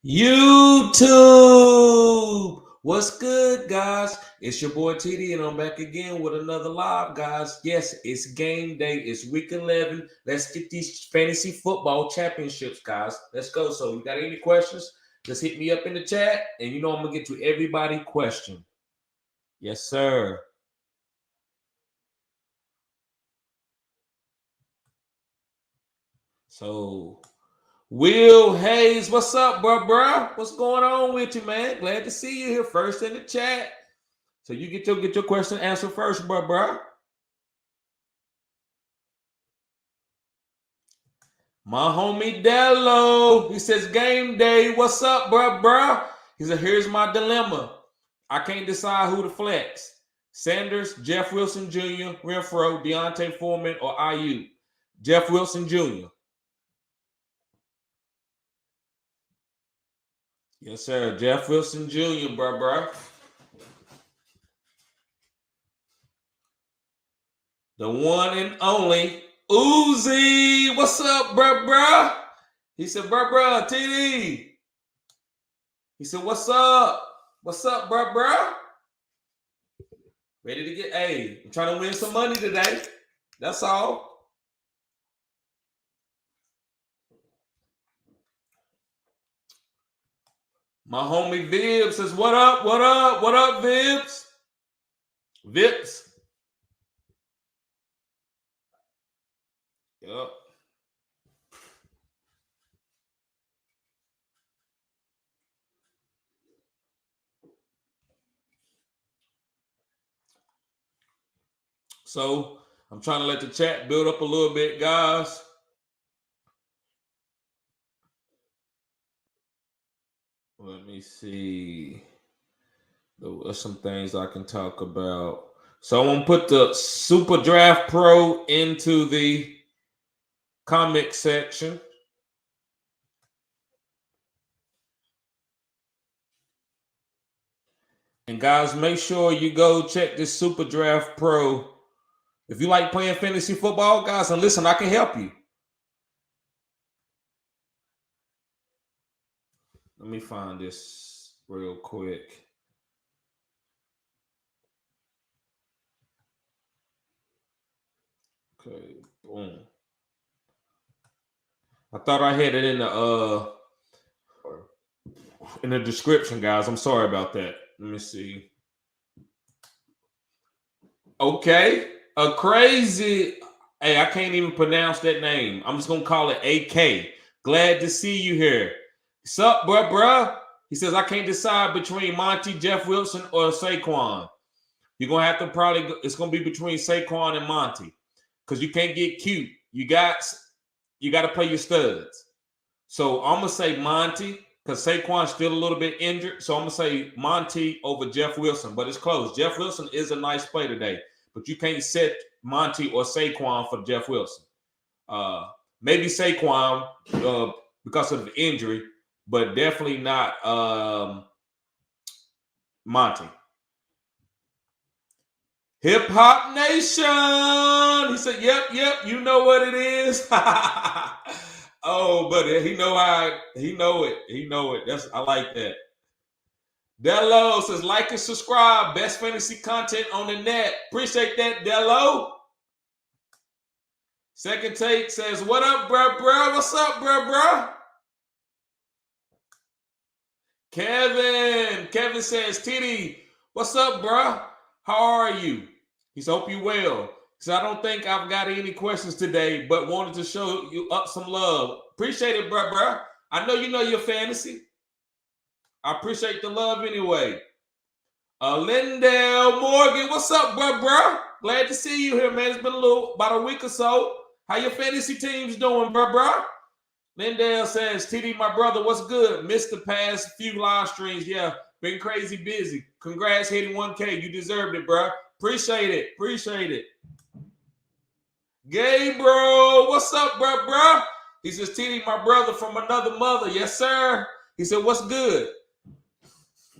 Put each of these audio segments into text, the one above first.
YouTube. What's good, guys? It's your boy TD, and I'm back again with another live, guys. Yes, it's game day. It's week 11. Let's get these fantasy football championships, guys. Let's go. So, you got any questions? Just hit me up in the chat, and you know I'm gonna get to everybody's question. Yes, sir. So, Will Hayes, what's up, bro? What's going on with you, man? Glad to see you here first in the chat. So you get your question answered first, bro. My homie Dello, he says game day. What's up, bro? He said, here's my dilemma. I can't decide who to flex. Sanders, Jeff Wilson Jr., Renfro, Beyonce Foreman, or IU. Jeff Wilson Jr. Yes, sir. Jeff Wilson Jr., bro. The one and only Uzi. What's up, bro? He said, bro, TD. He said, what's up? What's up, bro? Ready to get, hey, I'm trying to win some money today. That's all. My homie Vibs says, what up, Vibs? Vips. Yep. So I'm trying to let the chat build up a little bit, guys. Let me see. There's some things I can talk about. So I'm going to put the Super Draft Pro into the comment section. And guys, make sure you go check this Super Draft Pro. If you like playing fantasy football, guys, and listen, I can help you. Let me find this real quick. Okay, boom. I thought I had it in the description, guys. I'm sorry about that. Let me see. Okay, a crazy. Hey, I can't even pronounce that name. I'm just gonna call it AK. Glad to see you here. What's up, bro? He says I can't decide between Monty, Jeff Wilson, or Saquon. You're gonna have to probably. It's gonna be between Saquon and Monty, because you can't get cute. You got to play your studs. So I'm gonna say Monty, because Saquon's still a little bit injured. So I'm gonna say Monty over Jeff Wilson, but it's close. Jeff Wilson is a nice play today, but you can't set Monty or Saquon for Jeff Wilson. Maybe Saquon because of the injury, but definitely not Monty. Hip Hop Nation. He said, yep, you know what it is. Oh, but he know it. I like that. Dello says, like and subscribe. Best fantasy content on the net. Appreciate that, Dello. Second Take says, what up, bro? What's up, bro? Kevin says, TD, what's up, bro? How are you? He said, hope you well. So I don't think I've got any questions today, but wanted to show you up some love. Appreciate it, bro. I know you know your fantasy. I appreciate the love anyway. Lindell Morgan, what's up, bro? Glad to see you here, man. It's been about a week or so. How your fantasy team's doing, bro? Lindell says, TD, my brother, what's good? Missed the past few live streams. Yeah, been crazy busy. Congrats hitting 1K. You deserved it, bro. Appreciate it. Gabriel, what's up, bro? He says, TD, my brother from another mother. Yes, sir. He said, what's good?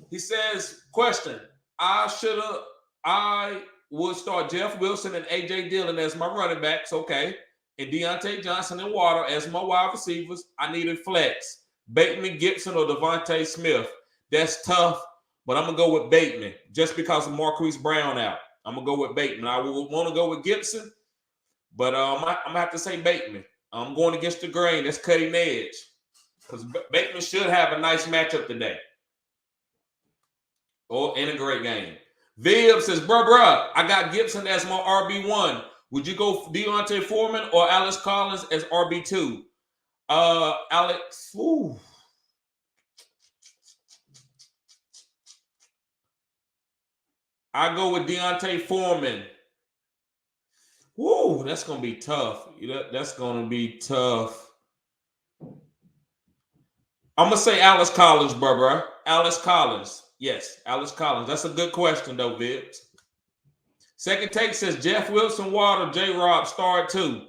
He says, question. I would start Jeff Wilson and A.J. Dillon as my running backs, okay, and Deontay Johnson and Waddle as my wide receivers. I needed flex. Bateman, Gibson, or Devontae Smith. That's tough, but I'm going to go with Bateman just because of Marquise Brown out. I'm going to go with Bateman. I would want to go with Gibson, but I'm going to have to say Bateman. I'm going against the grain. That's cutting edge because Bateman should have a nice matchup today. Or in a great game. Viv says, bruh, I got Gibson as my RB1. Would you go Deontay Foreman or Alex Collins as RB2? Alex, ooh. I go with Deontay Foreman. Woo, that's going to be tough. That's going to be tough. I'm going to say Alex Collins, bruh. Alex Collins. Yes, Alex Collins. That's a good question, though, Vibbs. Second take says Jeff Wilson, Water, J-Rob, start too.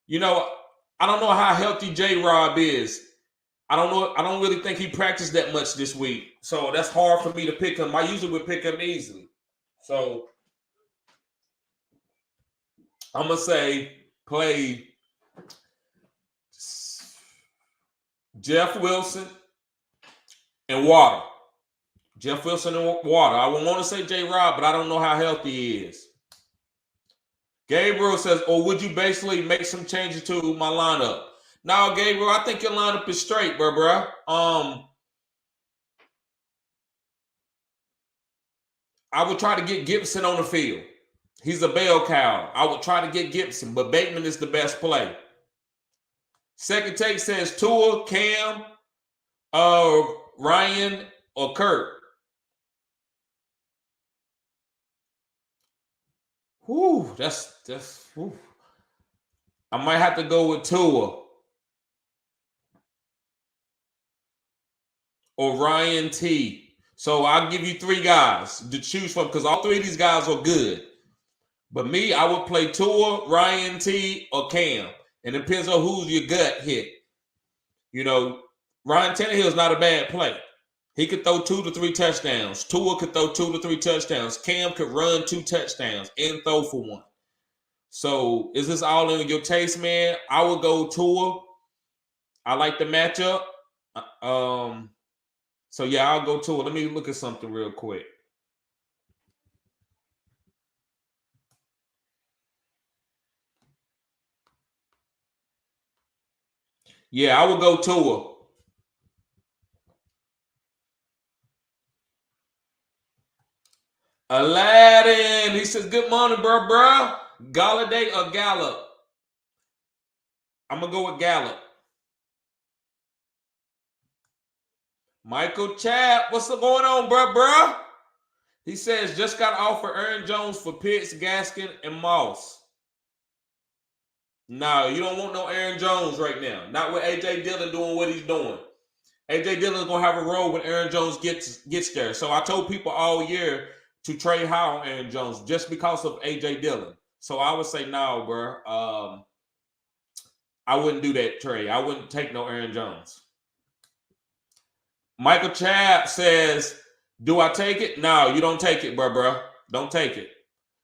You know, I don't know how healthy J-Rob is. I don't know. I don't really think he practiced that much this week. So that's hard for me to pick him. I usually would pick him easily. So I'm going to say play Jeff Wilson and Water. Jeff Wilson and Water. I would want to say J-Rob, but I don't know how healthy he is. Gabriel says, or would you basically make some changes to my lineup? No, Gabriel, I think your lineup is straight, bro. I would try to get Gibson on the field. He's a bell cow. I would try to get Gibson, but Bateman is the best play. Second take says Tua, Cam, Ryan, or Kurt. Whew, that's whew. I might have to go with Tua or Ryan T. So I'll give you three guys to choose from because all three of these guys are good. But me, I would play Tua, Ryan T, or Cam. And it depends on who's your gut hit. You know, Ryan Tannehill is not a bad play. He could throw 2 to 3 touchdowns. Tua could throw 2 to 3 touchdowns. Cam could run 2 touchdowns and throw for 1. So is this all in your taste, man? I would go Tua. I like the matchup. So yeah, I'll go Tua. Let me look at something real quick. Yeah, I would go Tua. Aladdin, he says, good morning, bro. Galladay or Gallup? I'm going to go with Gallup. Michael Chapp, what's going on, bro? He says, just got offered Aaron Jones for Pitts, Gaskin, and Moss. No, you don't want no Aaron Jones right now. Not with A.J. Dillon doing what he's doing. A.J. Dillon's going to have a role when Aaron Jones gets there. So I told people all year to trade high on Aaron Jones just because of A.J. Dillon. So I would say no, bro. I wouldn't do that trade. I wouldn't take no Aaron Jones. Michael Chapp says, do I take it? No, you don't take it, bro. Don't take it.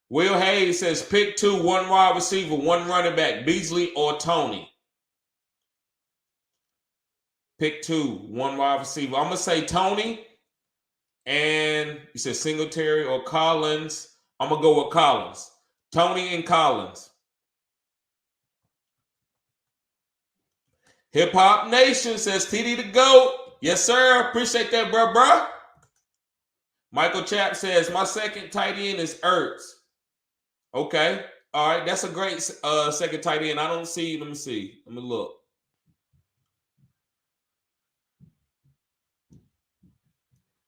Will Hayes says, pick 2, 1 wide receiver, 1 running back, Beasley or Tony. Pick 2, 1 wide receiver. I'm going to say Tony. And he says Singletary or Collins. I'm going to go with Collins. Tony and Collins. Hip Hop Nation says TD the GOAT. Yes, sir. Appreciate that, bro. Michael Chapp says, my second tight end is Ertz. Okay. All right. That's a great second tight end. I don't see. Let me see. Let me look.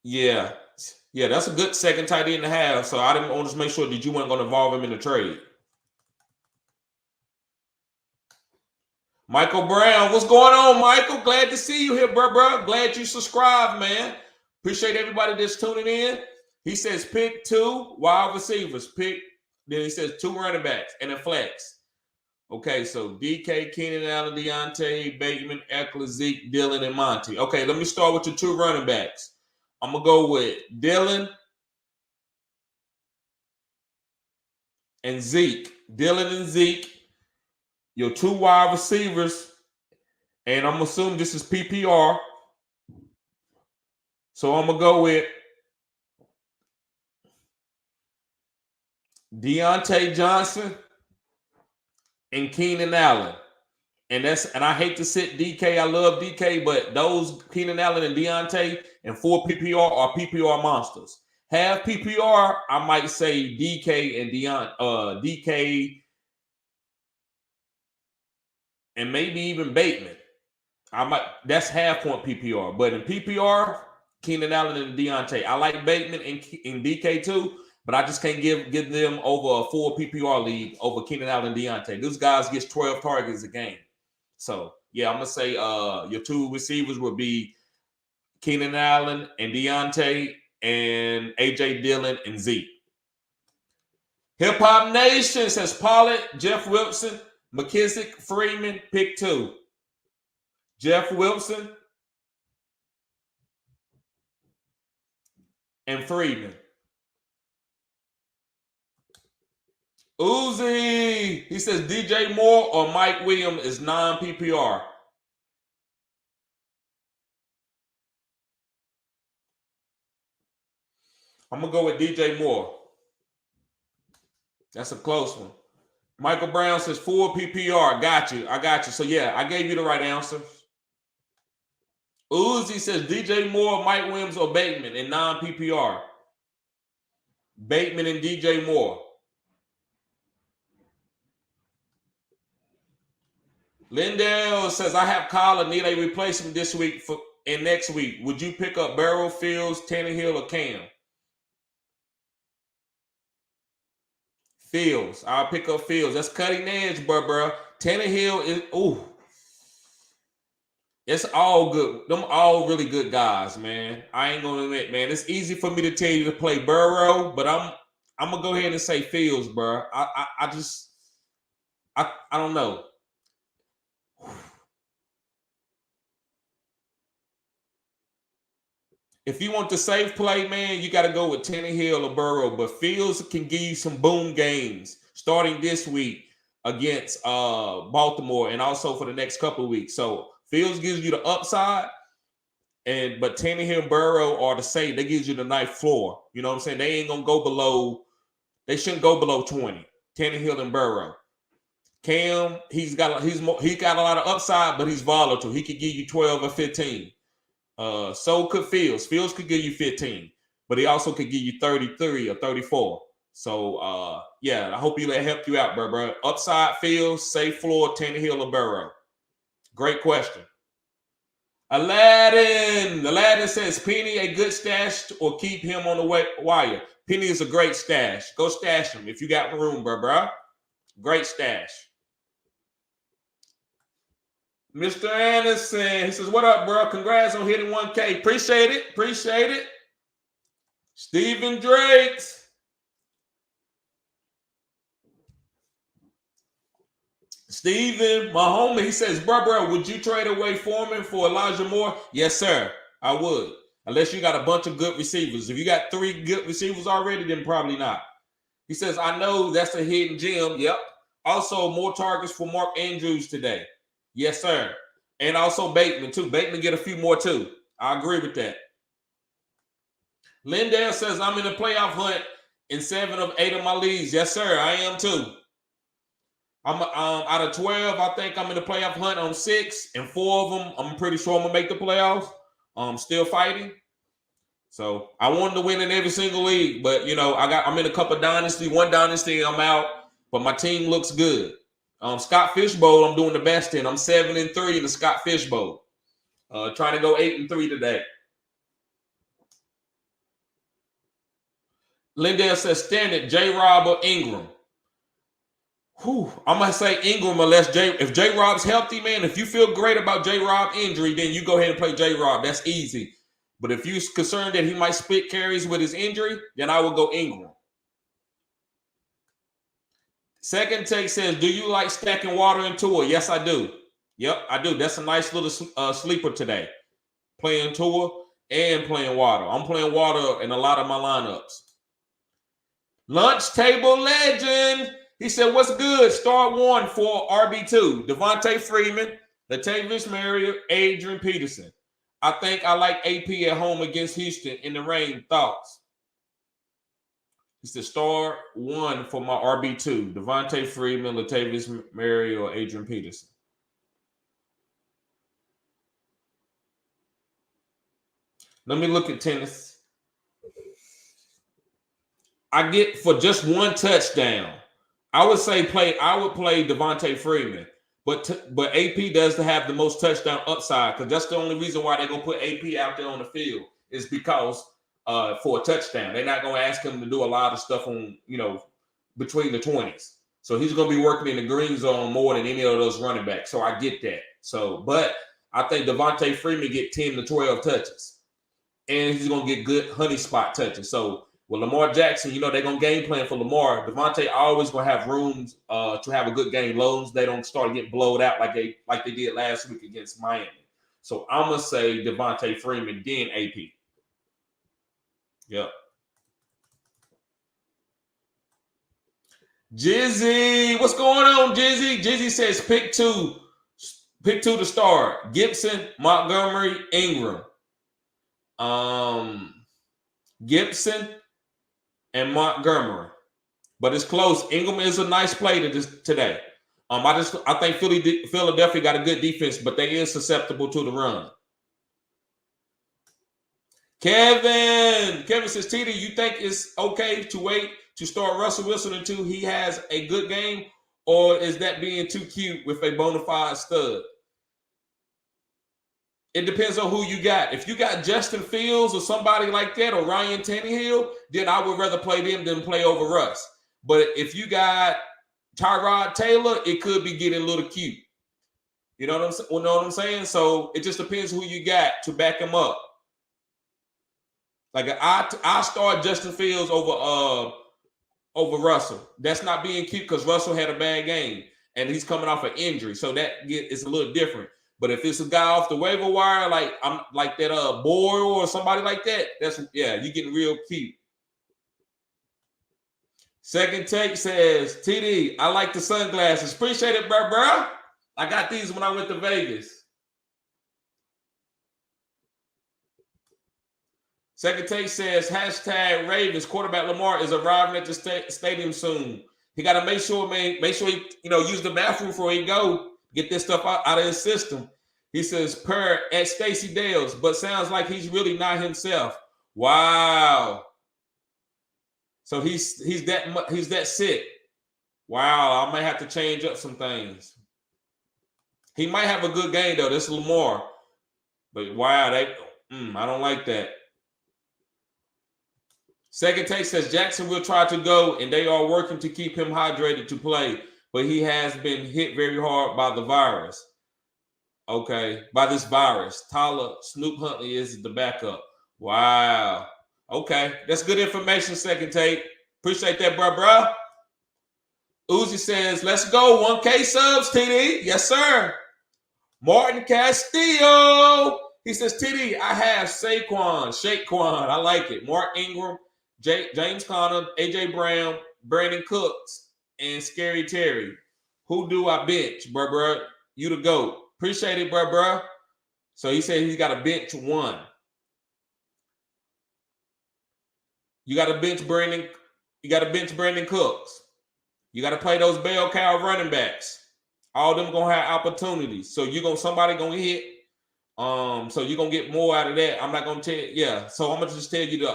Yeah. Yeah, that's a good second tight end to have. So I didn't want to make sure that you weren't going to involve him in the trade. Michael Brown, what's going on, Michael? Glad to see you here, bro. Glad you subscribed, man. Appreciate everybody that's tuning in. He says pick 2 wide receivers. Then he says 2 running backs and a flex. Okay, so DK, Keenan Allen, Deontay, Bateman, Eckler, Zeke, Dillon, and Monty. Okay, let me start with your 2 running backs. I'm going to go with Dillon and Zeke. Dillon and Zeke. Your 2 wide receivers And I'm assuming this is PPR. So I'm going to go with Deontay Johnson and Keenan Allen. And I hate to sit DK. I love DK, but those Keenan Allen and Deontay and full PPR are PPR monsters. Half PPR, I might say DK and DK and maybe even Bateman. That's half point PPR, but in PPR, Keenan Allen and Deontay. I like Bateman and DK too, but I just can't give them over a full PPR league over Keenan Allen and Deontay. Those guys get 12 targets a game. So yeah, I'm gonna say your two receivers would be Keenan Allen and Deontay and AJ Dillon and Zeke. Hip Hop Nation says Pollard, Jeff Wilson, McKissick, Freeman, pick 2. Jeff Wilson and Freeman. Uzi, he says DJ Moore or Mike Williams is non-PPR. I'm going to go with DJ Moore. That's a close one. Michael Brown says full PPR. Got you. I got you. So, yeah, I gave you the right answer. Uzi says DJ Moore, Mike Williams, or Bateman in non-PPR. Bateman and DJ Moore. Lindell says, I have Colin, need a replacement this week and next week. Would you pick up Burrow, Fields, Tannehill, or Cam? Fields. I'll pick up Fields. That's cutting edge, bro. Tannehill is, it's all good. Them all really good guys, man. I ain't going to admit, man. It's easy for me to tell you to play Burrow, but I'm going to go ahead and say Fields, bro. I don't know. If you want the safe play, man, you got to go with Tannehill or Burrow. But Fields can give you some boom games starting this week against Baltimore and also for the next couple of weeks. So Fields gives you the upside, but Tannehill and Burrow are the same. They gives you the nice floor. You know what I'm saying? They ain't gonna go below. They shouldn't go below 20. Tannehill and Burrow. Cam, he got a lot of upside, but he's volatile. He could give you 12 or 15. So could Fields. Fields could give you 15, but he also could give you 33 or 34. So, yeah, I hope that helped you out, bro. Upside Fields, safe floor, Tannehill or Burrow. Great question. Aladdin says, Penny a good stash or keep him on the wire? Penny is a great stash. Go stash him if you got room, bro. Great stash. Mr. Anderson, he says, what up, bro? Congrats on hitting 1K. Appreciate it. Stephen Drakes. Steven, my homie, he says, bro, would you trade away Foreman for Elijah Moore? Yes, sir, I would. Unless you got a bunch of good receivers. If you got 3 good receivers already, then probably not. He says, I know that's a hidden gem. Yep. Also, more targets for Mark Andrews today. Yes, sir. And also Bateman, too. Bateman get a few more, too. I agree with that. Lindell says, I'm in the playoff hunt in 7 of 8 of my leagues. Yes, sir. I am, too. I'm out of 12, I think I'm in the playoff hunt on 6. And 4 of them, I'm pretty sure I'm going to make the playoffs. I'm still fighting. So I wanted to win in every single league. But, you know, I'm in a couple dynasty. One dynasty, I'm out. But my team looks good. Scott Fishbowl, I'm doing the best in. I'm 7-3 in the Scott Fishbowl. Trying to go 8-3 today. Lindell says, standard, J-Rob or Ingram. I'm going to say Ingram unless if J-Rob's healthy, man, if you feel great about J-Rob injury, then you go ahead and play J-Rob. That's easy. But if you're concerned that he might split carries with his injury, then I will go Ingram. Second take says, do you like stacking water and Tua? Yes, I do. Yep, I do. That's a nice little sleeper today. Playing Tua and playing water. I'm playing water in a lot of my lineups. Lunch Table Legend. He said, what's good? Start 1 for RB2. Devontae Freeman, Latavius Murray, Adrian Peterson. I think I like AP at home against Houston in the rain. Thoughts? It's the star one for my RB2. Devontae Freeman, Latavius Murray, or Adrian Peterson. Let me look at tennis. I get for just one touchdown. I would play Devontae Freeman. But AP does have the most touchdown upside because that's the only reason why they're going to put AP out there on the field is because for a touchdown. They're not going to ask him to do a lot of stuff on, between the 20s. So he's going to be working in the green zone more than any of those running backs. So I get that. So, but I think Devontae Freeman get 10 to 12 touches. And he's going to get good honey spot touches. So with Lamar Jackson, they're going to game plan for Lamar. Devontae always going to have rooms to have a good game. Loans, they don't start getting blowed out like they did last week against Miami. So I'm going to say Devontae Freeman, then AP. Yep. Jizzy, what's going on, Jizzy? Jizzy says pick two to start. Gibson, Montgomery, Ingram. Gibson and Montgomery. But it's close. Ingram is a nice play today. I think Philadelphia got a good defense, but they is susceptible to the run. Kevin says, TD, you think it's okay to wait to start Russell Wilson until he has a good game, or is that being too cute with a bona fide stud? It depends on who you got. If you got Justin Fields or somebody like that, or Ryan Tannehill, then I would rather play them than play over Russ. But if you got Tyrod Taylor, it could be getting a little cute. You know what I'm saying? So it just depends who you got to back him up. Like I start Justin Fields over Russell. That's not being cute because Russell had a bad game and he's coming off an injury, so it's a little different. But if it's a guy off the waiver wire, like that Boyle or somebody like that, you're getting real cute. Second Take says, TD, I like the sunglasses. Appreciate it, bro. I got these when I went to Vegas. Second Take says, hashtag Ravens, quarterback Lamar is arriving at the stadium soon. He got to make sure he, use the bathroom before he go. Get this stuff out of his system. He says, per at Stacey Dales, but sounds like he's really not himself. Wow. So he's that sick. Wow, I might have to change up some things. He might have a good game though. This is Lamar, but wow, I don't like that. Second Take says Jackson will try to go, and they are working to keep him hydrated to play, but he has been hit very hard by the virus. Okay, by this virus. Tyler Snoop Huntley is the backup. Wow. Okay, that's good information, Second Take. Appreciate that, bro. Uzi says, let's go. 1K subs, TD. Yes, sir. Martin Castillo. He says, TD, I have Shaquan. I like it. Mark Ingram, James Conner, AJ Brown, Brandon Cooks, and Scary Terry. Who do I bench, bro? You the GOAT. Appreciate it, bro. So he said he's got to bench one. You got to bench Brandon. You got to bench Brandon Cooks. You got to play those bell cow running backs. All of them gonna have opportunities. So somebody gonna hit. So you're gonna get more out of that. I'm not gonna tell you. Yeah. So I'm gonna just tell you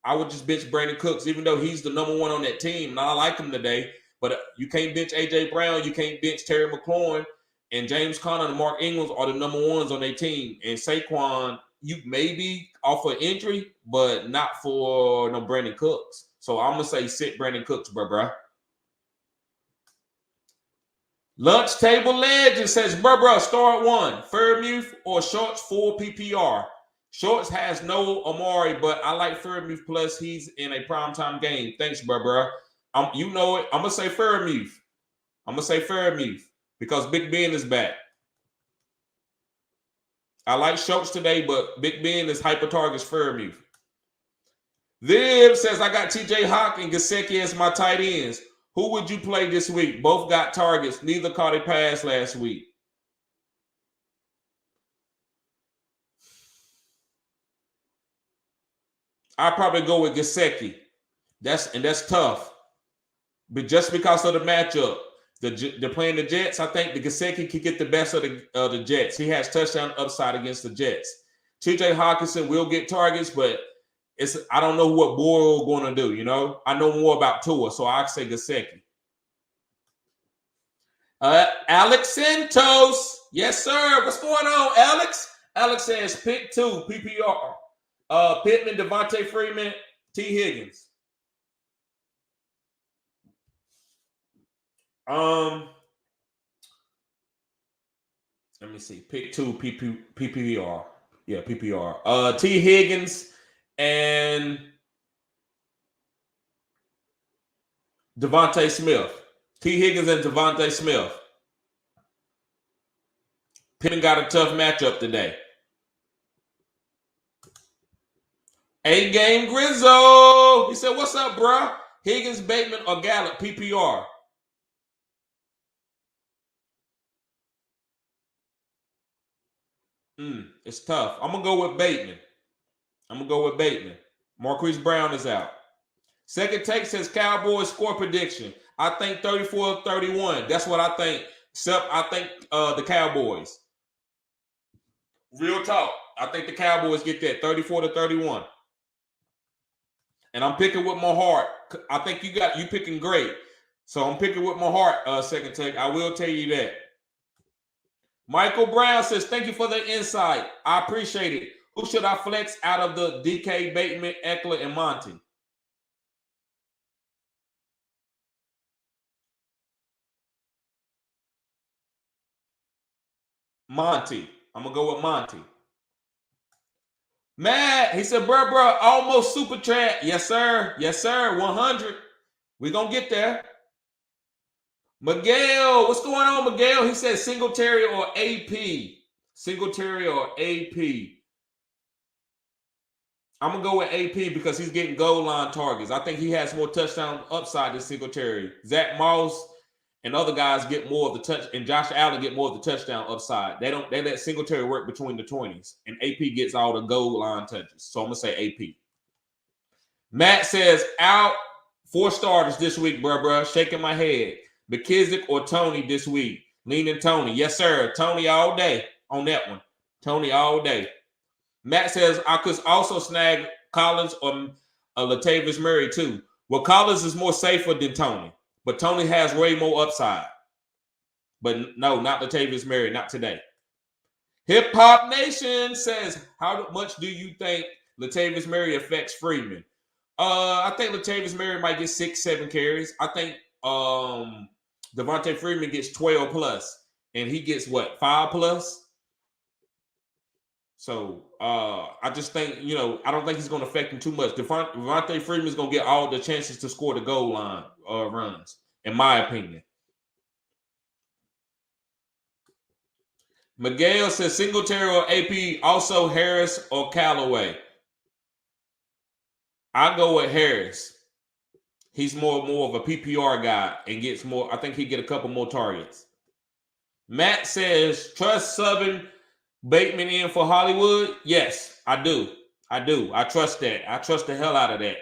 I would just bench Brandon Cooks, even though he's the number one on that team. And I like him today. But you can't bench AJ Brown. You can't bench Terry McLaurin. And James Conner and Mark Ingram are the number ones on their team. And Saquon, you maybe off an injury, but not for no Brandon Cooks. So I'm going to say sit Brandon Cooks, bro. Lunch Table Legend says, bro, start one. Fairmuth or Shorts full PPR. Shorts has no Amari, but I like Fairmuth plus he's in a primetime game. Thanks, bro. You know it. I'm going to say Fairmuth. Because Big Ben is back. I like Schultz today, but Big Ben is hyper targets Fairmuth. Viv says, I got TJ Hawk and Gesicki as my tight ends. Who would you play this week? Both got targets. Neither caught a pass last week. I'll probably go with Gesicki. That's tough. But just because of the matchup, they're playing the Jets. I think the Gesicki can get the best of the Jets. He has touchdown upside against the Jets. TJ Hawkinson will get targets, but I don't know what Boyle going to do. You know, I know more about Tua, so I say Gesicki. Alex Santos, yes sir. What's going on, Alex? Alex says pick 2 PPR. Pittman, Devontae Freeman, T. Higgins. Let me see. Pick 2 PPR. Yeah, PPR. T. Higgins and Devontae Smith. T. Higgins and Devontae Smith. Pittman got a tough matchup today. A-Game Grizzo. He said, what's up, bro? Higgins, Bateman, or Gallup, PPR. It's tough. I'm going to go with Bateman. Marquise Brown is out. Second Take says Cowboys score prediction. I think 34-31. That's what I think. Except I think the Cowboys. Real talk. I think the Cowboys get that 34-31. And I'm picking with my heart. I think you picking great. So I'm picking with my heart, Second Take. I will tell you that. Michael Brown says, thank you for the insight. I appreciate it. Who should I flex out of the DK, Bateman, Eckler, and Monty? Monty. I'm going to go with Monty. Matt, he said, bro, almost super chat. Yes, sir. 100. We're going to get there. Miguel, what's going on, Miguel? He said Singletary or AP. I'm going to go with AP because he's getting goal line targets. I think he has more touchdown upside than Singletary. Zach Moss and other guys get more of the touch, and Josh Allen get more of the touchdown upside. They let Singletary work between the 20s, and AP gets all the goal line touches. So I'm going to say AP. Matt says, out 4 starters this week, bro. Shaking my head. McKissick or Tony this week? Leaning Tony. Yes, sir. Tony all day on that one. Tony all day. Matt says, I could also snag Collins or Latavius Murray too. Well, Collins is more safer than Tony, but Tony has way more upside. But no, not Latavius Murray, not today. Hip Hop Nation says, how much do you think Latavius Murray affects Freeman? I think Latavius Murray might get 6-7 carries. I think Devontae Freeman gets 12 plus, and he gets what, 5 plus? So I just think, I don't think he's going to affect him too much. Devontae Freeman is going to get all the chances to score the goal line runs, in my opinion. Miguel says Singletary or AP, also Harris or Callaway. I go with Harris. He's more of a PPR guy and gets more. I think he get a couple more targets. Matt says, trust Southern Bateman in for Hollywood? Yes, I do. I trust that. I trust the hell out of that.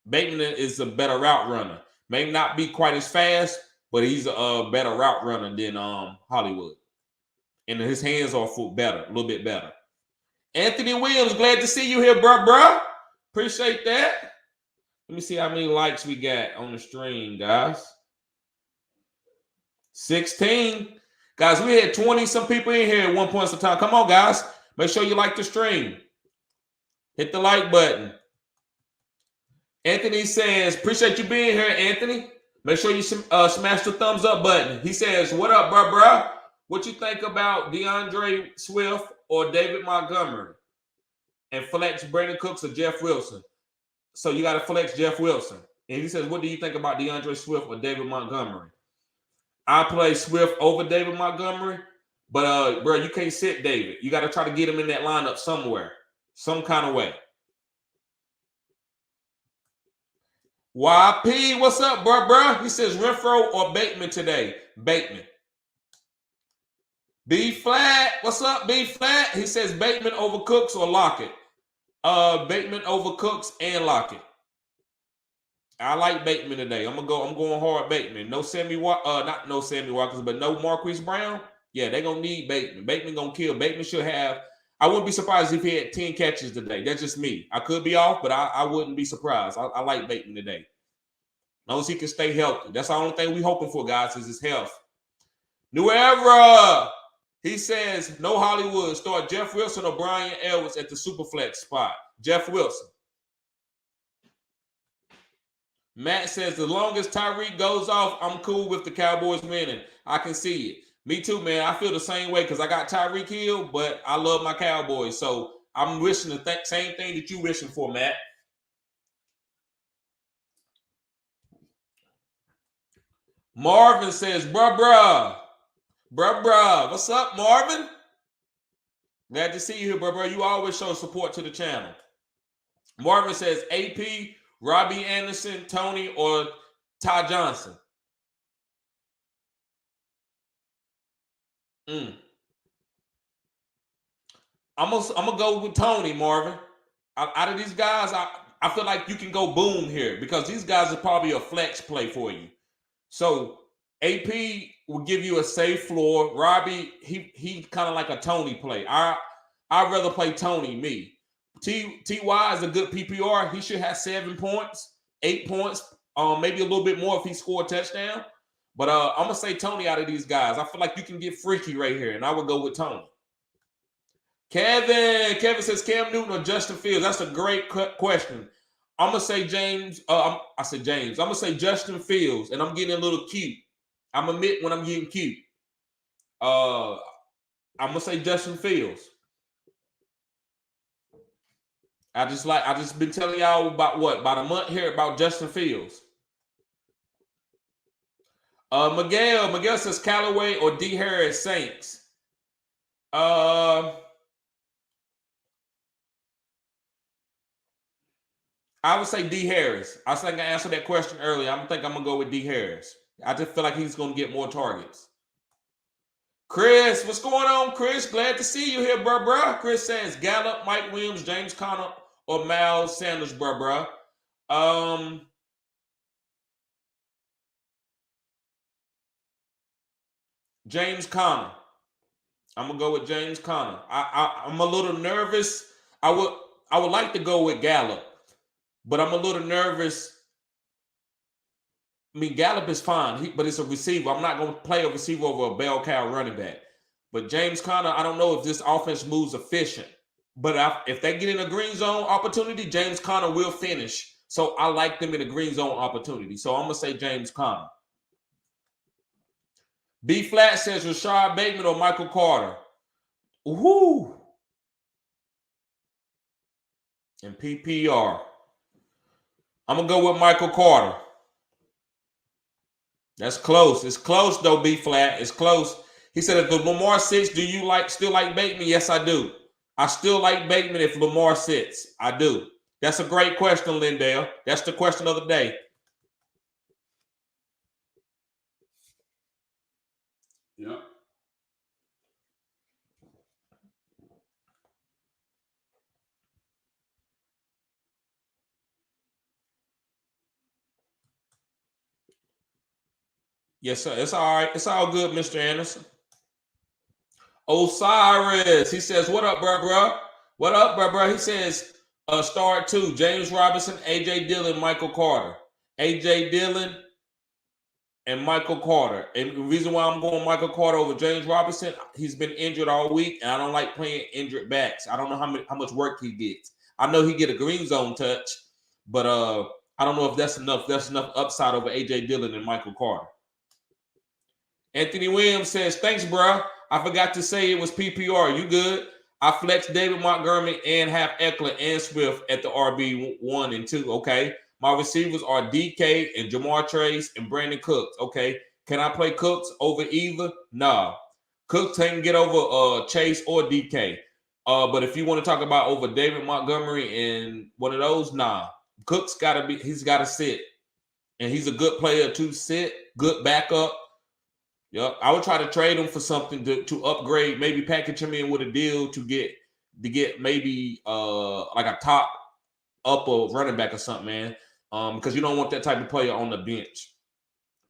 Bateman is a better route runner. May not be quite as fast, but he's a better route runner than Hollywood. And his hands are a little bit better. Anthony Williams, glad to see you here, bro. Appreciate that. Let me see how many likes we got on the stream, guys. 16. Guys, we had 20-some people in here at one point in time. Come on, guys. Make sure you like the stream. Hit the like button. Anthony says, appreciate you being here, Anthony. Make sure you smash the thumbs up button. He says, what up, bro? What you think about DeAndre Swift or David Montgomery? And flex Brandon Cooks or Jeff Wilson? So you got to flex Jeff Wilson. And he says, what do you think about DeAndre Swift or David Montgomery? I play Swift over David Montgomery, but bro, you can't sit David. You got to try to get him in that lineup somewhere, some kind of way. YP, what's up, bruh? He says Renfro or Bateman today. Bateman. B flat, what's up, B flat? He says Bateman over Cooks or Lockett. Bateman over Cooks and Lockett. I like Bateman today. I'm going hard Bateman. No Sammy not no Sammy Watkins, but no Marquise Brown. Yeah, they're gonna need Bateman. Bateman gonna kill. Bateman should have. I wouldn't be surprised if he had 10 catches today. That's just me. I could be off, but I wouldn't be surprised. I like Bateman today. As long as he can stay healthy. That's the only thing we hoping for, guys, is his health. New era. He says, no Hollywood. Start Jeff Wilson or Brian Edwards at the Superflex spot. Jeff Wilson. Matt says, as long as Tyreek goes off, I'm cool with the Cowboys winning. I can see it. Me too, man. I feel the same way because I got Tyreek Hill, but I love my Cowboys. So I'm wishing the same thing that you wishing for, Matt. Marvin says, bruh. What's up, Marvin? Glad to see you here, bruh. You always show support to the channel. Marvin says, AP, Robbie Anderson, Tony, or Ty Johnson. I'm gonna go with Tony, Marvin. Out of these guys, I feel like you can go boom here because these guys are probably a flex play for you. So AP will give you a safe floor. Robbie, he kind of like a Tony play. I'd rather play Tony, me. Ty is a good PPR. He should have 7 points, 8 points, maybe a little bit more if he scored a touchdown. But I'm gonna say Tony out of these guys. I feel like you can get freaky right here, and I would go with Tony. Kevin says Cam Newton or Justin Fields. That's a great question. I'm gonna say James. I'm gonna say Justin Fields, and I'm getting a little cute. I'm admit when I'm getting cute. I'm gonna say Justin Fields. I just been telling y'all about a month here about Justin Fields. Miguel says Callaway or D Harris Saints. I would say D Harris. I think I answered that question earlier. I'm gonna go with D Harris. I just feel like he's gonna get more targets. Chris, what's going on, Chris? Glad to see you here, bruh. Chris says Gallup, Mike Williams, James Conner, or Miles Sanders, bruh. James Conner. I'm gonna go with James Conner. I'm a little nervous. I would like to go with Gallup, but I'm a little nervous. I mean, Gallup is fine, but it's a receiver. I'm not going to play a receiver over a bell cow running back. But James Conner, I don't know if this offense moves efficient. But if they get in a green zone opportunity, James Conner will finish. So I like them in a green zone opportunity. So I'm going to say James Conner. B Flat says Rashad Bateman or Michael Carter. Woohoo! And PPR. I'm going to go with Michael Carter. That's close. It's close, though, B Flat. It's close. He said, if the Lamar sits, do you still like Bateman? Yes, I do. I still like Bateman if Lamar sits. I do. That's a great question, Lindale. That's the question of the day. Yeah. Yes, sir. It's all right. It's all good, Mr. Anderson. Osiris. He says, what up, bro? What up, bro? He says, start 2. James Robinson, A.J. Dillon, Michael Carter. A.J. Dillon and Michael Carter. And the reason why I'm going Michael Carter over James Robinson, he's been injured all week, and I don't like playing injured backs. I don't know how much work he gets. I know he get a green zone touch, but I don't know if that's enough. That's enough upside over A.J. Dillon and Michael Carter. Anthony Williams says, thanks, bro. I forgot to say it was PPR. You good? I flexed David Montgomery and have Eckler and Swift at the RB 1 and 2. Okay. My receivers are DK and Jamar Chase and Brandon Cooks. Okay. Can I play Cooks over either? Nah. Cooks can't get over Chase or DK. But if you want to talk about over David Montgomery and one of those, nah. Cooks he's got to sit. and he's a good player to sit, good backup. Yep, I would try to trade him for something to upgrade, maybe package him in with a deal to get maybe like a top upper running back or something, man. Because you don't want that type of player on the bench.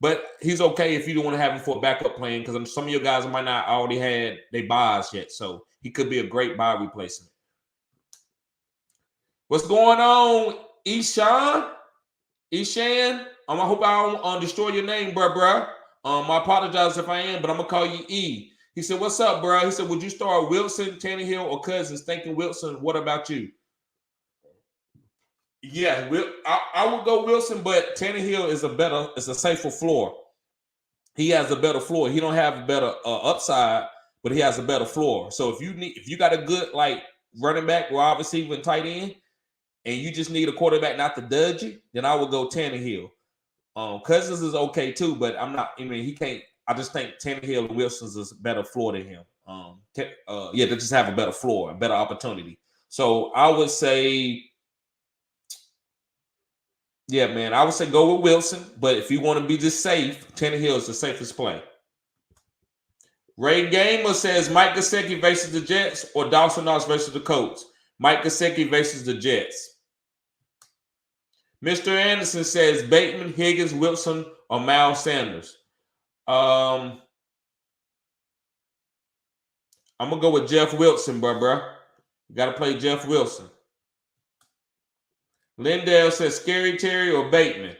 But he's okay if you don't want to have him for a backup plan, because some of your guys might not already had their buys yet. So he could be a great buy replacement. What's going on, Eshan? I hope I don't destroy your name, bruh. I apologize if I am, but I'm going to call you E. He said, what's up, bro? He said, would you start Wilson, Tannehill, or Cousins? Thinking Wilson. What about you? Yeah, I would go Wilson, but Tannehill is a safer floor. He has a better floor. He don't have a better upside, but he has a better floor. So if you got a good like running back, wide receiver, and tight end, and you just need a quarterback not to dudge you, then I would go Tannehill. Cousins is okay too, but I'm not. I mean, he can't. I just think Tannehill and Wilson's is better floor than him. They just have a better floor, a better opportunity. So I would say. Yeah, man, I would say go with Wilson, but if you want to be just safe, Tannehill is the safest play. Ray Gamer says Mike Gesicki versus the Jets or Dawson Knox versus the Colts. Mike Gesicki versus the Jets. Mr. Anderson says Bateman, Higgins, Wilson, or Miles Sanders. I'm gonna go with Jeff Wilson, bro. You gotta play Jeff Wilson. Lindell says Scary Terry or Bateman.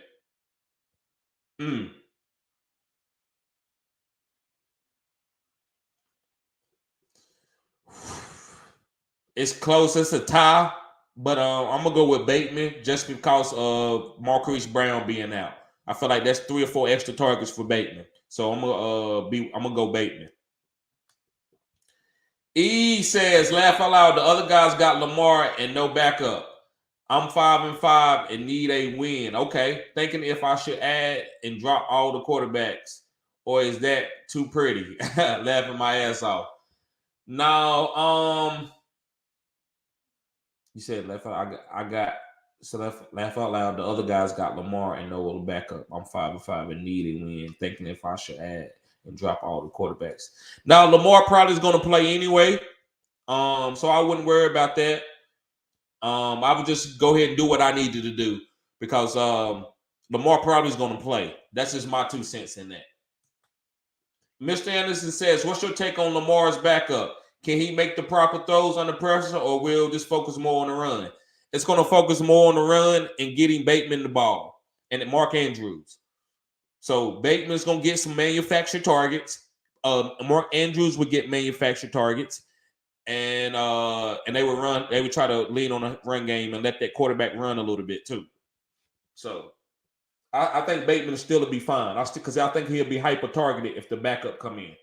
It's close. It's a tie, but I'm gonna go with Bateman just because of Marquise Brown being out. I feel like that's 3 or 4 extra targets for Bateman, so I'm gonna go Bateman. E says, laugh out loud. The other guys got Lamar and no backup. I'm 5-5 and need a win. Okay, thinking if I should add and drop all the quarterbacks, or is that too pretty? Laughing my ass off. Now, you said laugh out. Laugh out loud. The other guys got Lamar and no backup. I'm 5-5 and need a win. Thinking if I should add and drop all the quarterbacks. Now Lamar probably is going to play anyway. So I wouldn't worry about that. I would just go ahead and do what I needed to do because Lamar probably is going to play. That's just my 2 cents in that. Mr. Anderson says, what's your take on Lamar's backup? Can he make the proper throws under pressure, or will just focus more on the run? It's going to focus more on the run and getting Bateman the ball and Mark Andrews. So Bateman's going to get some manufactured targets. Mark Andrews would get manufactured targets, and they would run. They would try to lean on a run game and let that quarterback run a little bit too. So I think Bateman still will be fine. Because I think he'll be hyper targeted if the backup come in.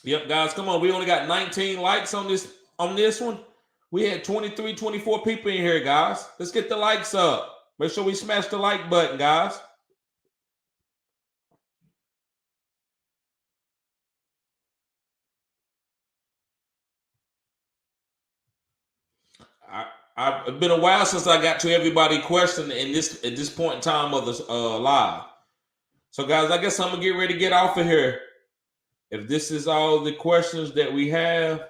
Yep, guys, come on. We only got 19 likes on this one. We had 23, 24 people in here, guys. Let's get the likes up. Make sure we smash the like button, guys. It's been a while since I got to everybody question at this point in time of the live. So, guys, I guess I'm gonna get ready to get off of here. If this is all the questions that we have,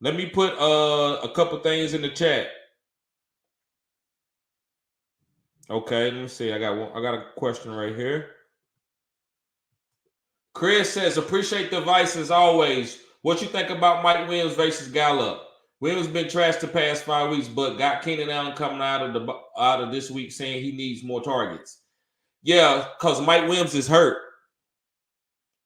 let me put a couple things in the chat. Okay, let me see. I got a question right here. Chris says, appreciate the advice as always. What you think about Mike Williams versus Gallup? Williams been trashed the past 5 weeks, but got Keenan Allen coming out of this week saying he needs more targets. Yeah, because Mike Williams is hurt.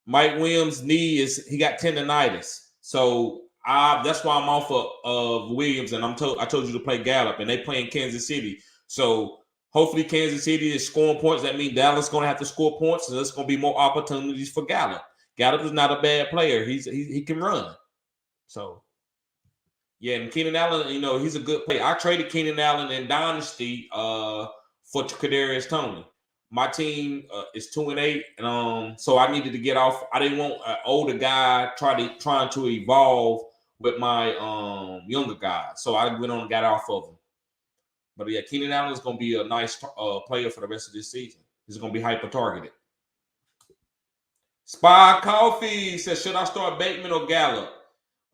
Mike Williams' knee he got tendonitis. So that's why I'm off of Williams, and I told you to play Gallup, and they playing Kansas City. So hopefully Kansas City is scoring points. That means Dallas is going to have to score points, and there's going to be more opportunities for Gallup. Gallup is not a bad player. He can run. So, yeah, and Keenan Allen, he's a good player. I traded Keenan Allen in Dynasty for Kadarius Toney. My team is 2-8, and so I needed to get off. I didn't want an older guy trying to evolve with my younger guy, so I went on and got off of him. But yeah, Keenan Allen is going to be a nice player for the rest of this season. He's going to be hyper targeted. Spy Coffee says, should I start Bateman or Gallup?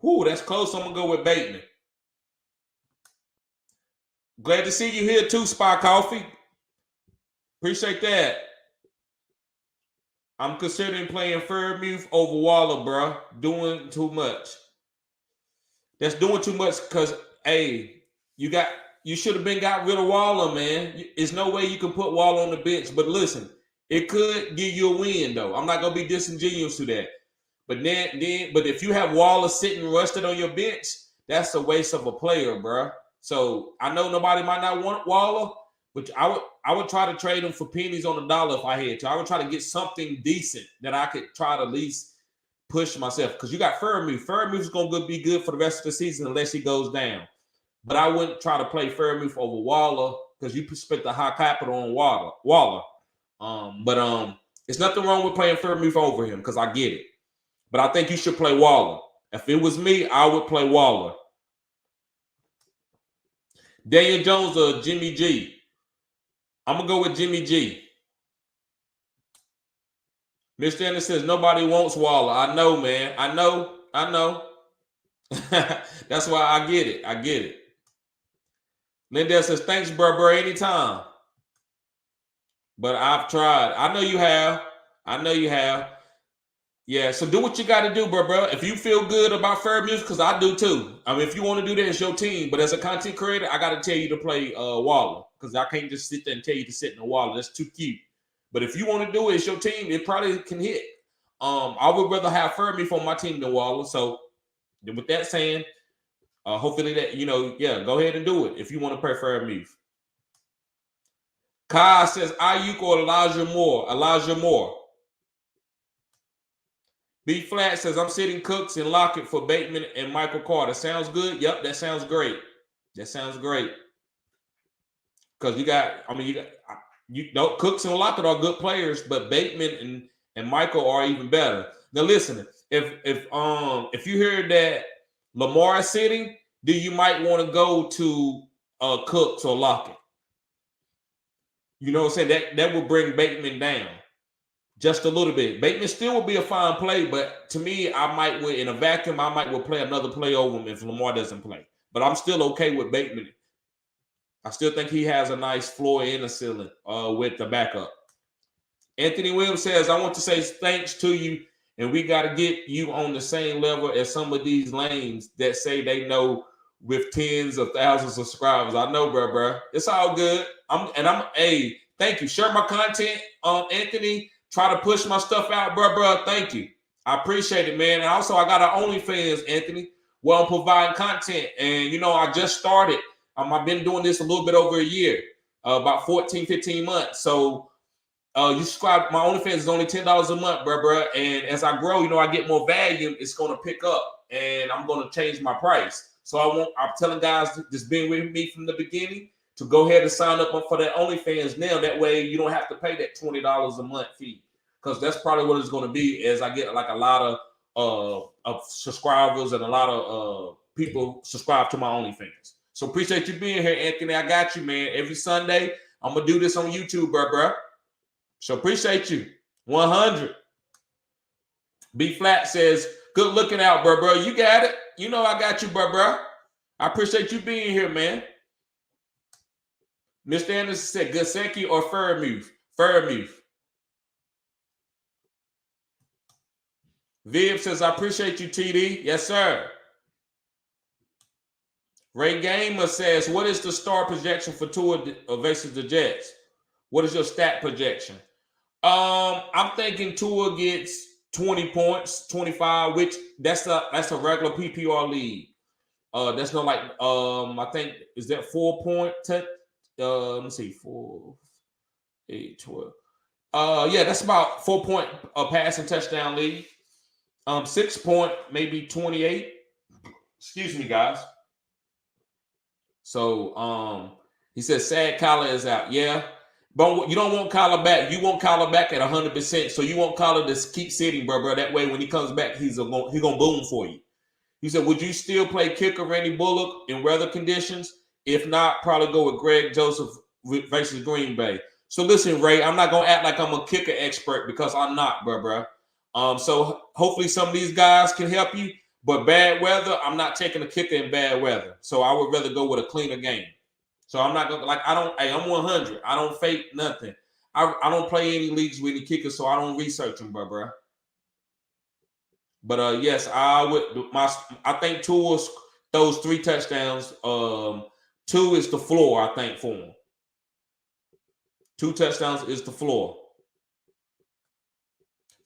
Whoo, that's close. I'm going to go with Bateman. Glad to see you here too, Spy Coffee. Appreciate that. I'm considering playing Fairmuth over Waller, bro. Doing too much. That's doing too much because, hey, you should have been got rid of Waller, man. There's no way you can put Waller on the bench. But listen, it could give you a win, though. I'm not gonna be disingenuous to that. But but if you have Waller sitting rusted on your bench, that's a waste of a player, bro. So I know nobody might not want Waller, but I would try to trade him for pennies on the dollar if I had to. I would try to get something decent that I could try to at least push myself. Because you got Fairmuth. Fairmuth is gonna be good for the rest of the season unless he goes down. But I wouldn't try to play Fairmuth over Waller because you spent the high capital on Waller. But there's nothing wrong with playing Fairmuth over him because I get it. But I think you should play Waller. If it was me, I would play Waller. Daniel Jones or Jimmy G? I'm going to go with Jimmy G. Mr. Anderson says, nobody wants Waller. I know, man. I know. That's why I get it. Lindell says, thanks, bro, anytime. But I've tried. I know you have. Yeah, so do what you got to do, bro. If you feel good about Fairmuth, because I do too. I mean, if you want to do that, it's your team. But as a content creator, I got to tell you to play Waller because I can't just sit there and tell you to sit in the Waller. That's too cute. But if you want to do it, it's your team. It probably can hit. I would rather have Fairmuth on my team than Waller. So with that saying, hopefully that, go ahead and do it if you want to play Fairmuth. Kai says, Ayuk or Elijah Moore. B Flat says, I'm sitting Cooks and Lockett for Bateman and Michael Carter. Sounds good? Yep, that sounds great. Because Cooks and Lockett are good players, but Bateman and Michael are even better. Now listen, if you hear that Lamar is sitting, then you might want to go to Cooks or Lockett. You know what I'm saying? That will bring Bateman down just a little bit. Bateman still will be a fine play, but to me, in a vacuum, I might play another play over him if Lamar doesn't play. But I'm still okay with Bateman. I still think he has a nice floor and a ceiling with the backup. Anthony Williams says, I want to say thanks to you, and we got to get you on the same level as some of these lanes that say they know with tens of thousands of subscribers. I know, bro. It's all good. Thank you. Share my content, Anthony. Try to push my stuff out, bro. Thank you. I appreciate it, man. And also, I got an OnlyFans, Anthony, where I'm providing content. And, I just started. I've been doing this a little bit over a year, about 14, 15 months. So you subscribe. My OnlyFans is only $10 a month, bro. And as I grow, I get more value. It's going to pick up, and I'm going to change my price. So I'm telling guys that's been with me from the beginning to go ahead and sign up for that OnlyFans now. That way you don't have to pay that $20 a month fee, because that's probably what it's going to be as I get like a lot of subscribers and a lot of people subscribe to my OnlyFans. So appreciate you being here, Anthony. I got you, man. Every Sunday, I'm going to do this on YouTube, bro. So appreciate you. 100. B Flat says, good looking out, bro. You got it. I got you, bro. I appreciate you being here, man. Mr. Anderson said, Gesicki or Fairmuth. Viv says, I appreciate you, TD. Yes, sir. Ray Gamer says, what is the star projection for Tua versus the Jets? What is your stat projection? I'm thinking Tua gets 20 points, 25, which that's a regular PPR league. That's not like I think is that 4 point. Let me see, 4, 8, 12. Yeah, that's about 4 point passing touchdown league. 6 point, maybe 28. Excuse me, guys. So he says sad Kyler is out. Yeah. But you don't want Kyler back. You want Kyler back at 100%. So you want Kyler to keep sitting, bro. That way, when he comes back, he's gonna boom for you. He said, "Would you still play kicker Randy Bullock in weather conditions? If not, probably go with Greg Joseph versus Green Bay." So listen, Ray, I'm not gonna act like I'm a kicker expert because I'm not, bro. So hopefully some of these guys can help you. But bad weather, I'm not taking a kicker in bad weather. So I would rather go with a cleaner game. So I'm not gonna I'm 100. I don't fake nothing. I don't play any leagues with any kickers, so I don't research them, bro. But yes, I think Tua throws 3 touchdowns. 2 is the floor, I think, for him. 2 touchdowns is the floor.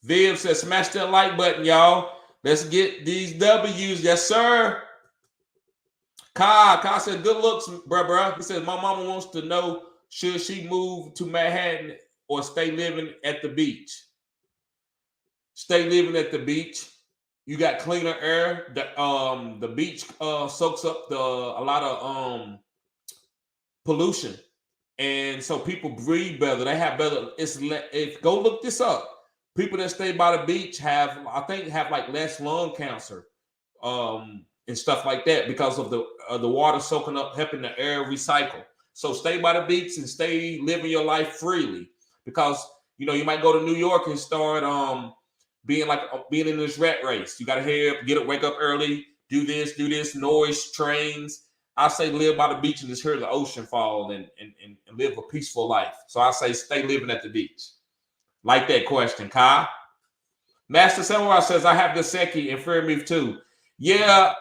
Viv says, smash that like button, y'all. Let's get these W's. Yes, sir. Kai said, good looks, bruh. He says, my mama wants to know, should she move to Manhattan or stay living at the beach? Stay living at the beach. You got cleaner air. The beach soaks up a lot of pollution, and so people breathe better. They have better. If go look this up. People that stay by the beach have like less lung cancer, and stuff like that because of the water soaking up, helping the air recycle. So stay by the beach and stay living your life freely, because you might go to New York and start being in this rat race. You got to wake up early, do this, noise, trains. I say live by the beach and just hear the ocean fall and live a peaceful life. So I say stay living at the beach. Like that question, Kai. Master Samurai says, I have Gasecki and Freeman too. Yeah,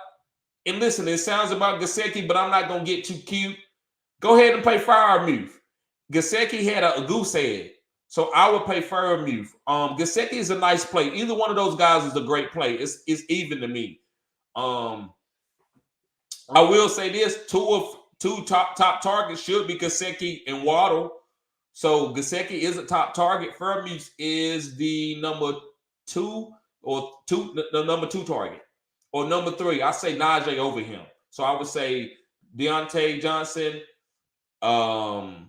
and listen, it sounds about Gasecki, but I'm not going to get too cute. Go ahead and play Firemuth. Gasecki had a goose head, so I would play Firemuth. Gasecki is a nice play. Either one of those guys is a great play. It's even to me. I will say this: two top targets should be Gasecki and Waddle. So Gasecki is a top target. Firemuth is the number 2 the number 2 target, or number 3. I say Najee over him. So I would say Deontay Johnson, Najee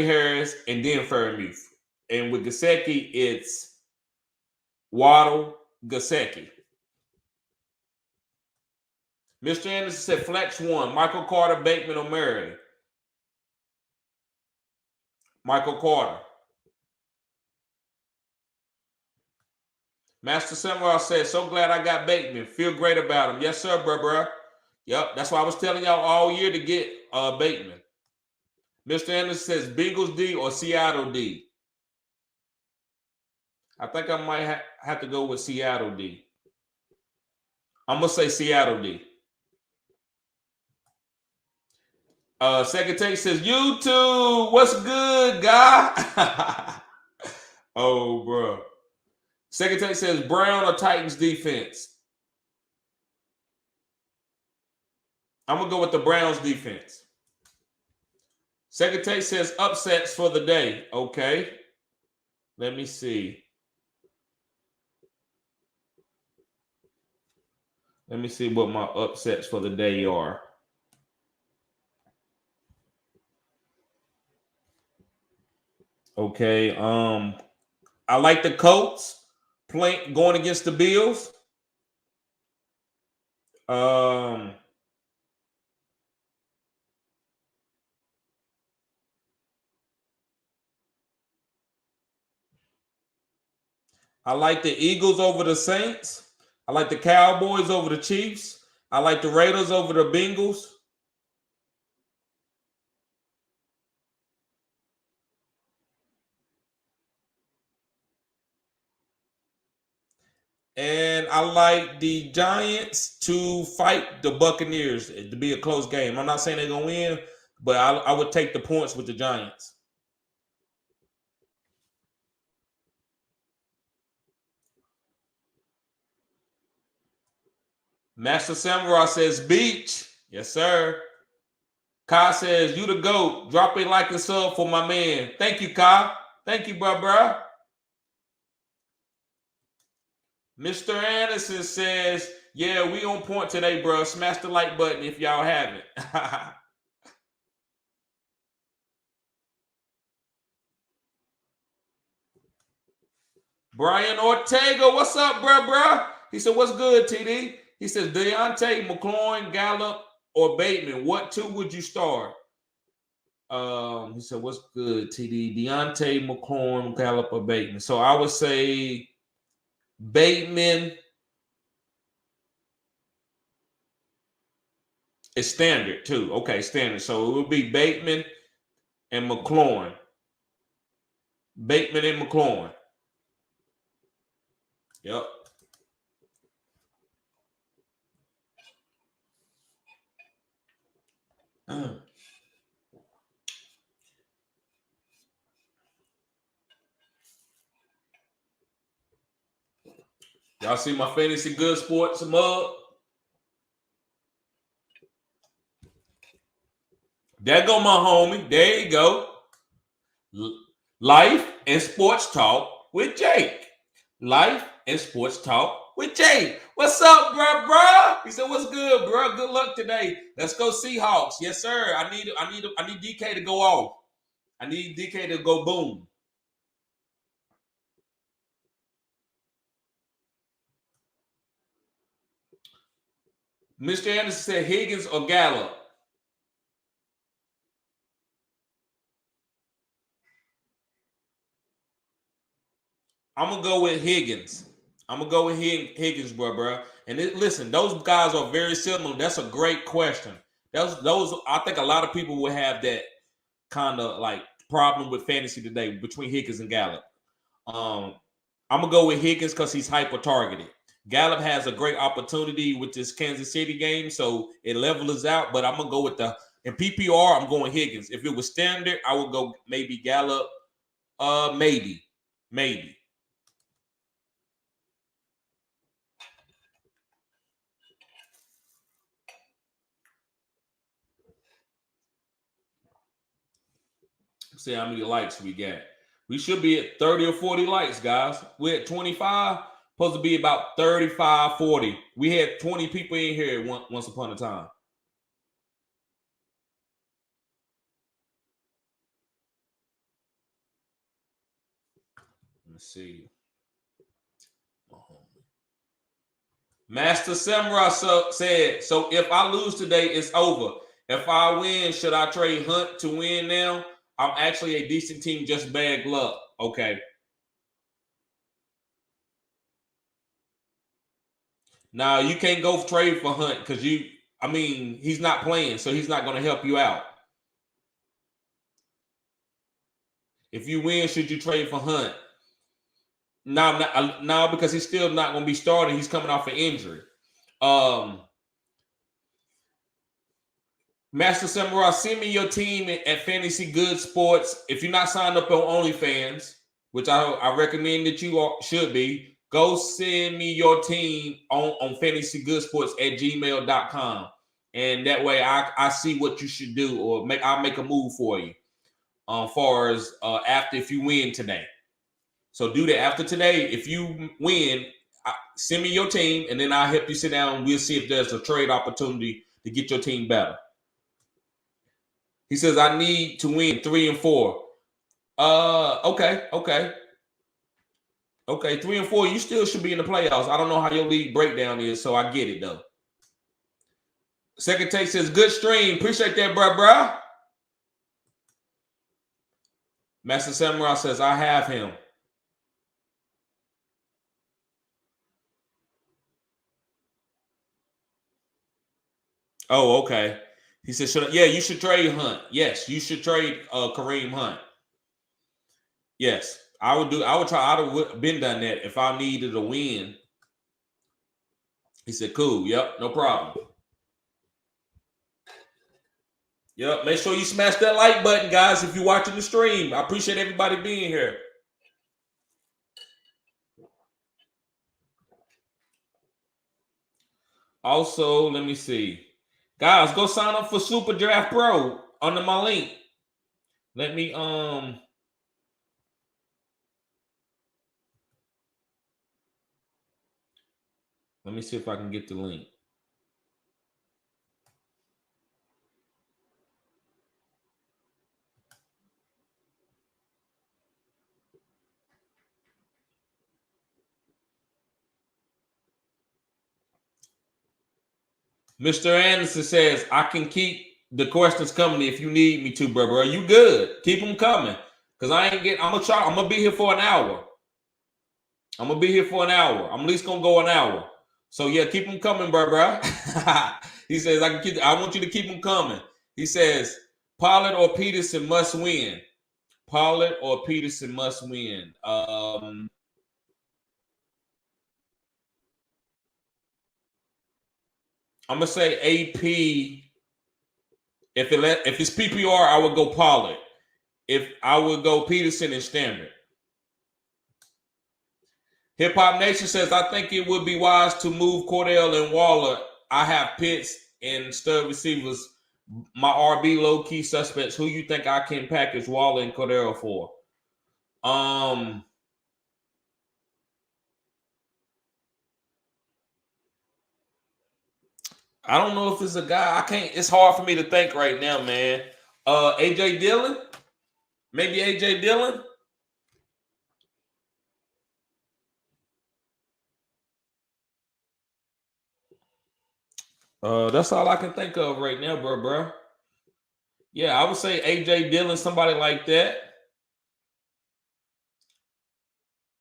Harris, and then Freeman. And with Gasecki, it's Waddle, Gasecki. Mr. Anderson said flex 1, Michael Carter, Bateman, or Murray. Michael Carter. Master Samuel said, so glad I got Bateman. Feel great about him. Yes, sir, bro. Yep, that's why I was telling y'all all year to get Bateman. Mr. Anderson says Bengals D or Seattle D. I think I might have to go with Seattle D. I'm going to say Seattle D. Second Take says, YouTube, what's good, guy? Oh, bro. Second Take says Brown or Titans defense. I'm going to go with the Browns defense. Second Take says upsets for the day. Okay. Let me see. Let me see what my upsets for the day are. Okay. I like the Colts going against the Bills. I like the Eagles over the Saints. I like the Cowboys over the Chiefs. I like the Raiders over the Bengals. And I like the Giants to fight the Buccaneers to be a close game. I'm not saying they're going to win, but I would take the points with the Giants. Master Samurai says beach. Yes, sir. Kai says, you the GOAT. Drop a like and sub for my man. Thank you, Kai. Thank you, bro. Mr. Anderson says, yeah, we on point today, bro. Smash the like button if y'all haven't. Brian Ortega, what's up, bruh? He said, what's good, TD? He says, Deontay, McLaurin, Gallup, or Bateman, what two would you start? He said, what's good, TD? Deontay, McLaurin, Gallup, or Bateman. So I would say Bateman is standard, too. Okay, standard. So it would be Bateman and McLaurin. Bateman and McLaurin. Yep. Y'all see my fantasy good sports mug? There go my homie. There you go. Life and sports talk with Jake. Life and sports talk with Jake. What's up, bro? He said, "What's good, bro? Good luck today. Let's go Seahawks." Yes, sir. I need DK to go off. I need DK to go boom. Mr. Anderson said Higgins or Gallup. I'm gonna go with Higgins. I'm gonna go with Higgins, bro. And listen, those guys are very similar. That's a great question. Those. I think a lot of people will have that kind of like problem with fantasy today between Higgins and Gallup. I'm gonna go with Higgins because he's hyper targeted. Gallup has a great opportunity with this Kansas City game, so it levels out. But I'm gonna go with in PPR. I'm going Higgins. If it was standard, I would go maybe Gallup. Maybe. See how many likes we got. We should be at 30 or 40 likes, guys. We're at 25. Supposed to be about 35, 40. We had 20 people in here once upon a time. Let's see. Master Samurai said, so if I lose today, it's over. If I win, should I trade Hunt to win now? I'm actually a decent team, just bad luck. Okay. Now you can't go trade for Hunt because he's not playing, so he's not going to help you out. If you win, should you trade for Hunt? No, because he's still not going to be starting. He's coming off an injury. Master Samurai, send me your team at Fantasy Good Sports. If you're not signed up on OnlyFans, which I recommend that you should be, go send me your team on Fantasy Good Sports at gmail.com. And that way I see what you should do, or I'll make a move for you. Far as after if you win today. So do that after today. If you win, send me your team, and then I'll help you sit down and we'll see if there's a trade opportunity to get your team better. He says, I need to win 3 and 4. Okay. 3 and 4, you still should be in the playoffs. I don't know how your league breakdown is, so I get it though. Second take says, good stream. Appreciate that, bro. Master Samurai says, I have him. Oh, okay. He said, you should trade Hunt. Yes, you should trade Kareem Hunt. Yes, I would do. I would try. I'd have been done that if I needed a win. He said, cool. Yep, no problem. Yep, make sure you smash that like button, guys, if you're watching the stream. I appreciate everybody being here. Also, let me see. Guys, go sign up for Super Draft Pro under my link. Let me see if I can get the link. Mr. Anderson says, I can keep the questions coming if you need me to, bro. You good. Keep them coming. Because I'm gonna be here for an hour. I'm at least gonna go an hour. So yeah, keep them coming, bro. He says, I want you to keep them coming. He says, Pollard or Peterson must win. Pollard or Peterson must win. I'm gonna say AP. If it's PPR, I would go Pollard. If I would go Peterson and Standard. Hip Hop Nation says, I think it would be wise to move Cordell and Waller. I have Pitts and stud receivers. My RB low key suspects. Who you think I can package Waller and Cordell for? I don't know if it's a guy. It's hard for me to think right now, man. AJ Dillon? Maybe AJ Dillon? That's all I can think of right now, bro. Yeah, I would say AJ Dillon, somebody like that.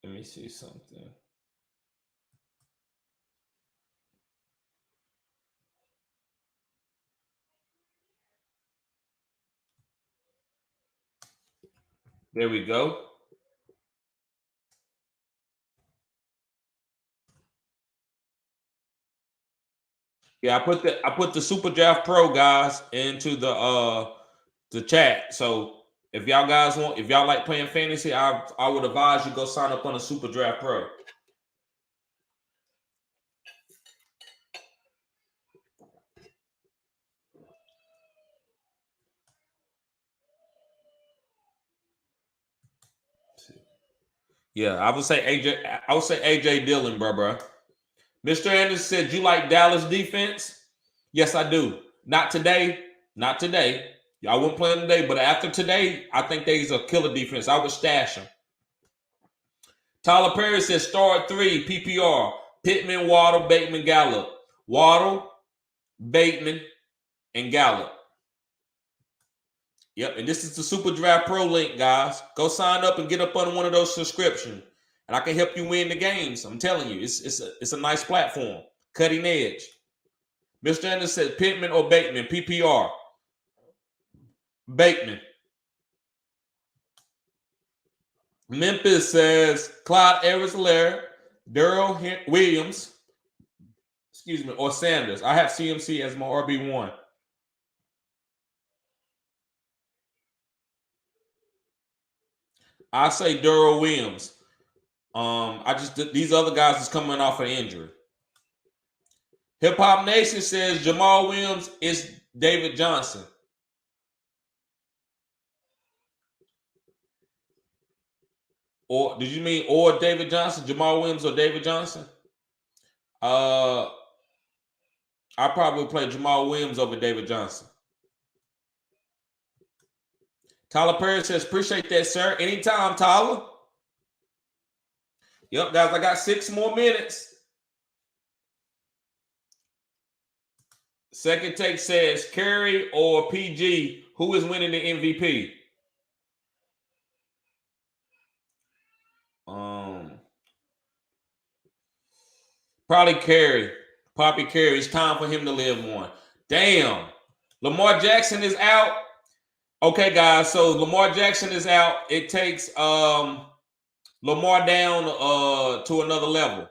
Let me see something. There we go. Yeah, I put the Super Draft Pro guys into the chat. So if y'all like playing fantasy, I would advise you go sign up on the Super Draft Pro. Yeah, I would say AJ Dillon, bro. Mr. Anderson said, you like Dallas defense? Yes, I do. Not today. Y'all wouldn't play them today, but after today, I think they's a killer defense. I would stash them. Tyler Perry says, start 3, PPR. Pittman, Waddle, Bateman, Gallup. Waddle, Bateman, and Gallup. Yep, and this is the Super Draft Pro link, guys. Go sign up and get up on one of those subscriptions, and I can help you win the games. I'm telling you, it's a nice platform, cutting edge. Mr. Anderson said Pittman or Bateman, PPR. Bateman. Memphis says Clyde Edwards-Helaire, Darrell Williams, or Sanders. I have CMC as my RB1. I say Darrell Williams. These other guys is coming off an injury. Hip Hop Nation says Jamal Williams is David Johnson. Or did you mean or David Johnson? Jamal Williams or David Johnson? I probably play Jamal Williams over David Johnson. Tyler Perry says, appreciate that, sir. Anytime, Tyler. Yep, guys, I got 6 more minutes. Second Take says, Curry or PG, who is winning the MVP? Probably Curry. It's time for him to live one. Damn. Lamar Jackson is out. Okay, guys. So Lamar Jackson is out. It takes Lamar down to another level.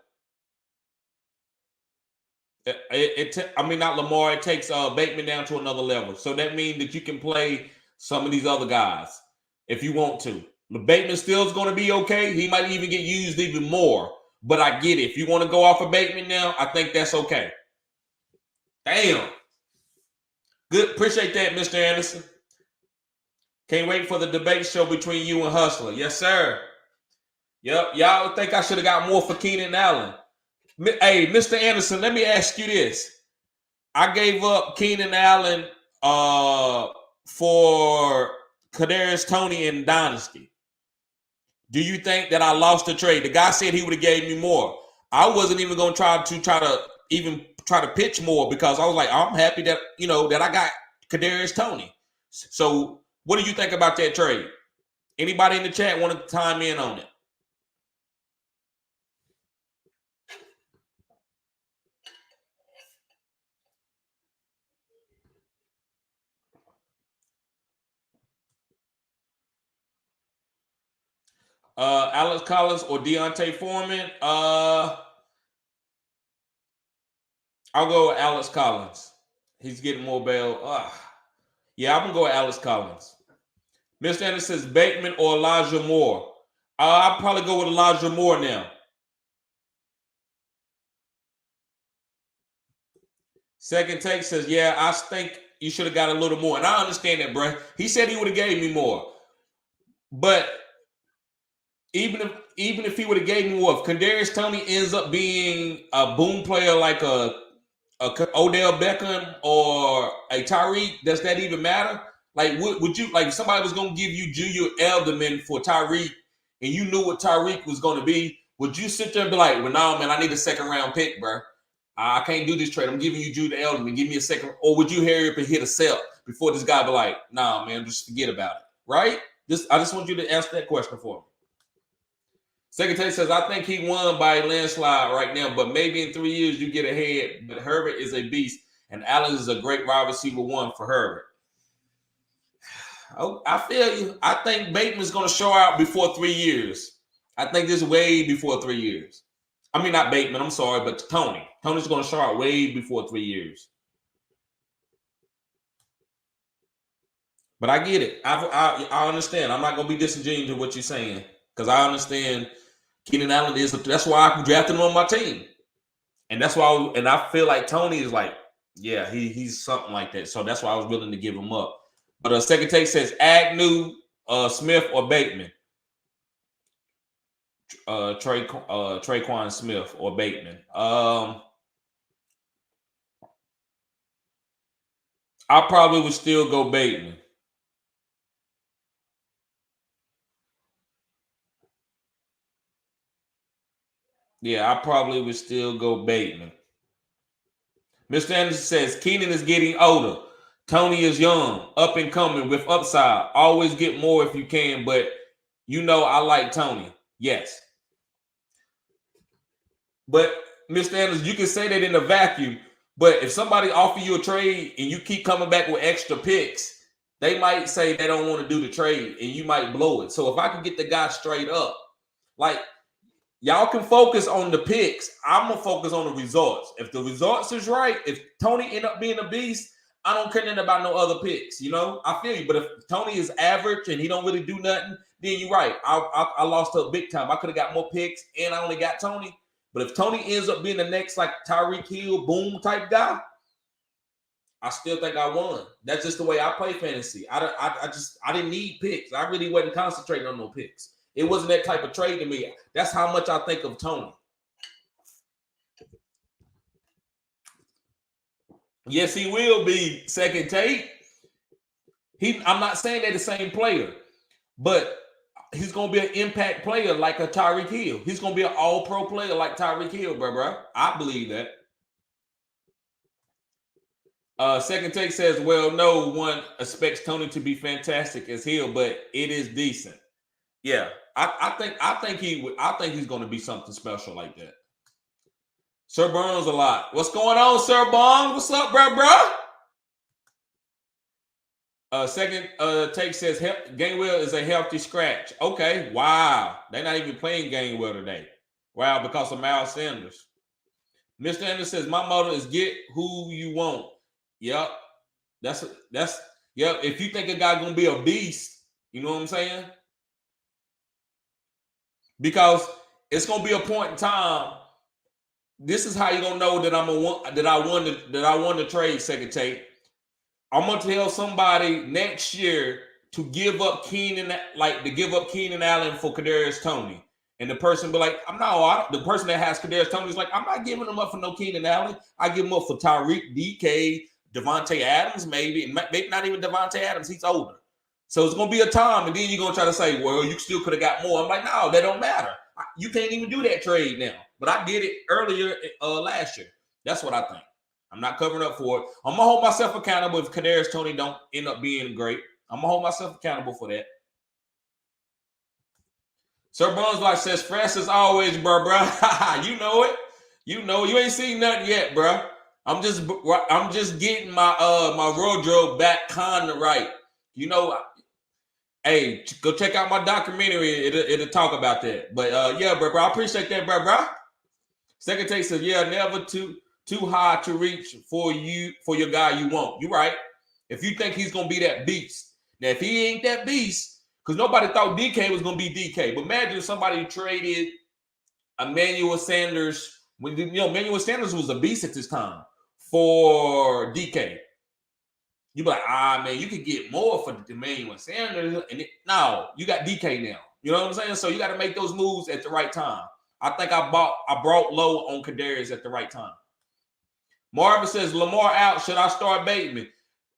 Not Lamar. It takes Bateman down to another level. So that means that you can play some of these other guys if you want to. Bateman still is going to be okay. He might even get used even more. But I get it. If you want to go off of Bateman now, I think that's okay. Damn. Good. Appreciate that, Mr. Anderson. Can't wait for the debate show between you and Hustler. Yes, sir. Yep. Y'all think I should have got more for Keenan Allen. Hey, Mr. Anderson, let me ask you this. I gave up Keenan Allen for Kadarius Toney in Dynasty. Do you think that I lost the trade? The guy said he would have gave me more. I wasn't even going to try to even try to pitch more because I was like, I'm happy that that I got Kadarius Toney. So what do you think about that trade? Anybody in the chat want to chime in on it? Alex Collins or Deontay Foreman? I'll go with Alex Collins. He's getting more bail. Yeah, I'm gonna go with Alex Collins. Mr. Anderson says Bateman or Elijah Moore. I'll probably go with Elijah Moore now. Second take says, yeah, I think you should have got a little more. And I understand that, bro. He said he would have gave me more. But even if he would have gave me more, if Kadarius Toney ends up being a boom player like a Odell Beckham or a Tyreek, does that even matter? Like, would you, like, if somebody was going to give you Junior Elderman for Tyreek and you knew what Tyreek was going to be, would you sit there and be like, well, no, man, I need a second round pick, bro. I can't do this trade. I'm giving you Judah Elderman. Give me a second. Or would you hurry up and hit a sell before this guy be like, nah, man, just forget about it, right? I just want you to answer that question for me. Secretary says, I think he won by a landslide right now, but maybe in 3 years you get ahead. But Herbert is a beast, and Allen is a great wide receiver one for Herbert. Oh, I feel you. I think Bateman's going to show out before 3 years. I think this is way before 3 years. I mean, not Bateman, I'm sorry, but Tony. Tony's going to show out way before 3 years. But I get it. I understand. I'm not going to be disingenuous to what you're saying because I understand Keenan Allen is. That's why I drafted him on my team. And that's why I feel like Tony is like, yeah, he's something like that. So that's why I was willing to give him up. But second take says Agnew, Smith, or Bateman. Traquan Smith or Bateman. I probably would still go Bateman. Yeah, I probably would still go Bateman. Mr. Anderson says Keenan is getting older. Tony is young, up and coming with upside. Always get more if you can, but I like Tony. Yes. But Mr. Anderson, you can say that in a vacuum, but if somebody offer you a trade and you keep coming back with extra picks, they might say they don't want to do the trade and you might blow it. So if I can get the guy straight up, like y'all can focus on the picks. I'm going to focus on the results. If the results is right, if Tony end up being a beast, I don't care nothing about no other picks. I feel you. But if Tony is average and he don't really do nothing, then you're right. I lost up big time. I could have got more picks and I only got Tony. But if Tony ends up being the next like Tyreek Hill boom type guy, I still think I won. That's just the way I play fantasy. I didn't need picks. I really wasn't concentrating on no picks. It wasn't that type of trade to me. That's how much I think of Tony. Yes, he will be second take. I'm not saying they're the same player, but he's going to be an impact player like a Tyreek Hill. He's going to be an all-pro player like Tyreek Hill, bro. I believe that. Second take says, well, no one expects Tony to be fantastic as Hill, but it is decent. Yeah, I think he's going to be something special like that. Sir Burns a lot. What's going on, Sir Bong? What's up, bro? Second take says Gainwell is a healthy scratch. Okay, wow. They're not even playing Gainwell today. Wow, because of Miles Sanders. Mr. Anderson says, my motto is get who you want. Yep. That's yep. If you think a guy gonna be a beast, you know what I'm saying? Because it's gonna be a point in time. This is how you're gonna know that I won the trade, second take. I'm gonna tell somebody next year to give up Keenan Allen for Kadarius Toney. And the person be like, the person that has Kadarius Toney is like, I'm not giving him up for no Keenan Allen. I give him up for Tyreek, DK, Devontae Adams, maybe not even Devontae Adams. He's older. So it's going to be a time, and then you're going to try to say, well, you still could have got more. I'm like, no, that don't matter. You can't even do that trade now. But I did it earlier last year. That's what I think. I'm not covering up for it. I'm gonna hold myself accountable if Kadarius Toney don't end up being great. I'm gonna hold myself accountable for that. Sir Bones like says, fresh as always, bro. You know it. You know, you ain't seen nothing yet, bro. I'm just getting my my wardrobe back kind of right. You know, hey, go check out my documentary. It'll talk about that. But yeah, bro, I appreciate that, bro. Second take says, yeah, never too high to reach for your guy you want. You're right. If you think he's gonna be that beast, now if he ain't that beast, because nobody thought DK was gonna be DK. But imagine if somebody traded Emmanuel Sanders when Emmanuel Sanders was a beast at this time for DK. You be like, man, you could get more for Emmanuel Sanders, and no, you got DK now. You know what I'm saying? So you got to make those moves at the right time. I think I brought low on Kadarius at the right time. Marvin says, Lamar out. Should I start Bateman?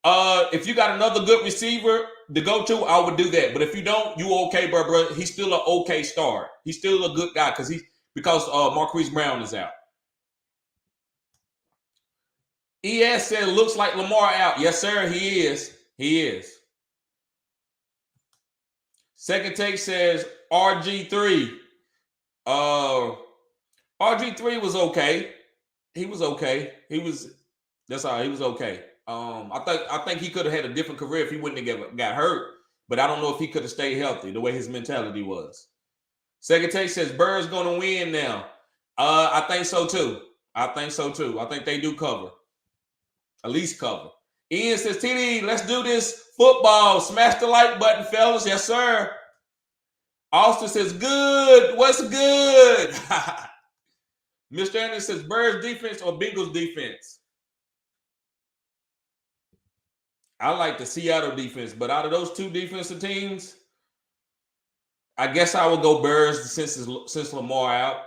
If you got another good receiver to go to, I would do that. But if you don't, you okay, bro. He's still an okay start. He's still a good guy because Marquise Brown is out. ES said, looks like Lamar out. Yes, sir, he is. He is. Second take says RG3. RG3 was okay. He was okay. That's all. He was okay. I think he could have had a different career if he wouldn't have got hurt. But I don't know if he could have stayed healthy the way his mentality was. Second take says Bird's going to win now. I think so too. I think they do cover. At least cover. Ian says, TD, let's do this football. Smash the like button, fellas. Yes, sir. Austin says, good. What's good? Mr. Anderson says, Birds defense or Bengals defense? I like the Seattle defense, but out of those two defensive teams, I guess I would go Birds since Lamar out.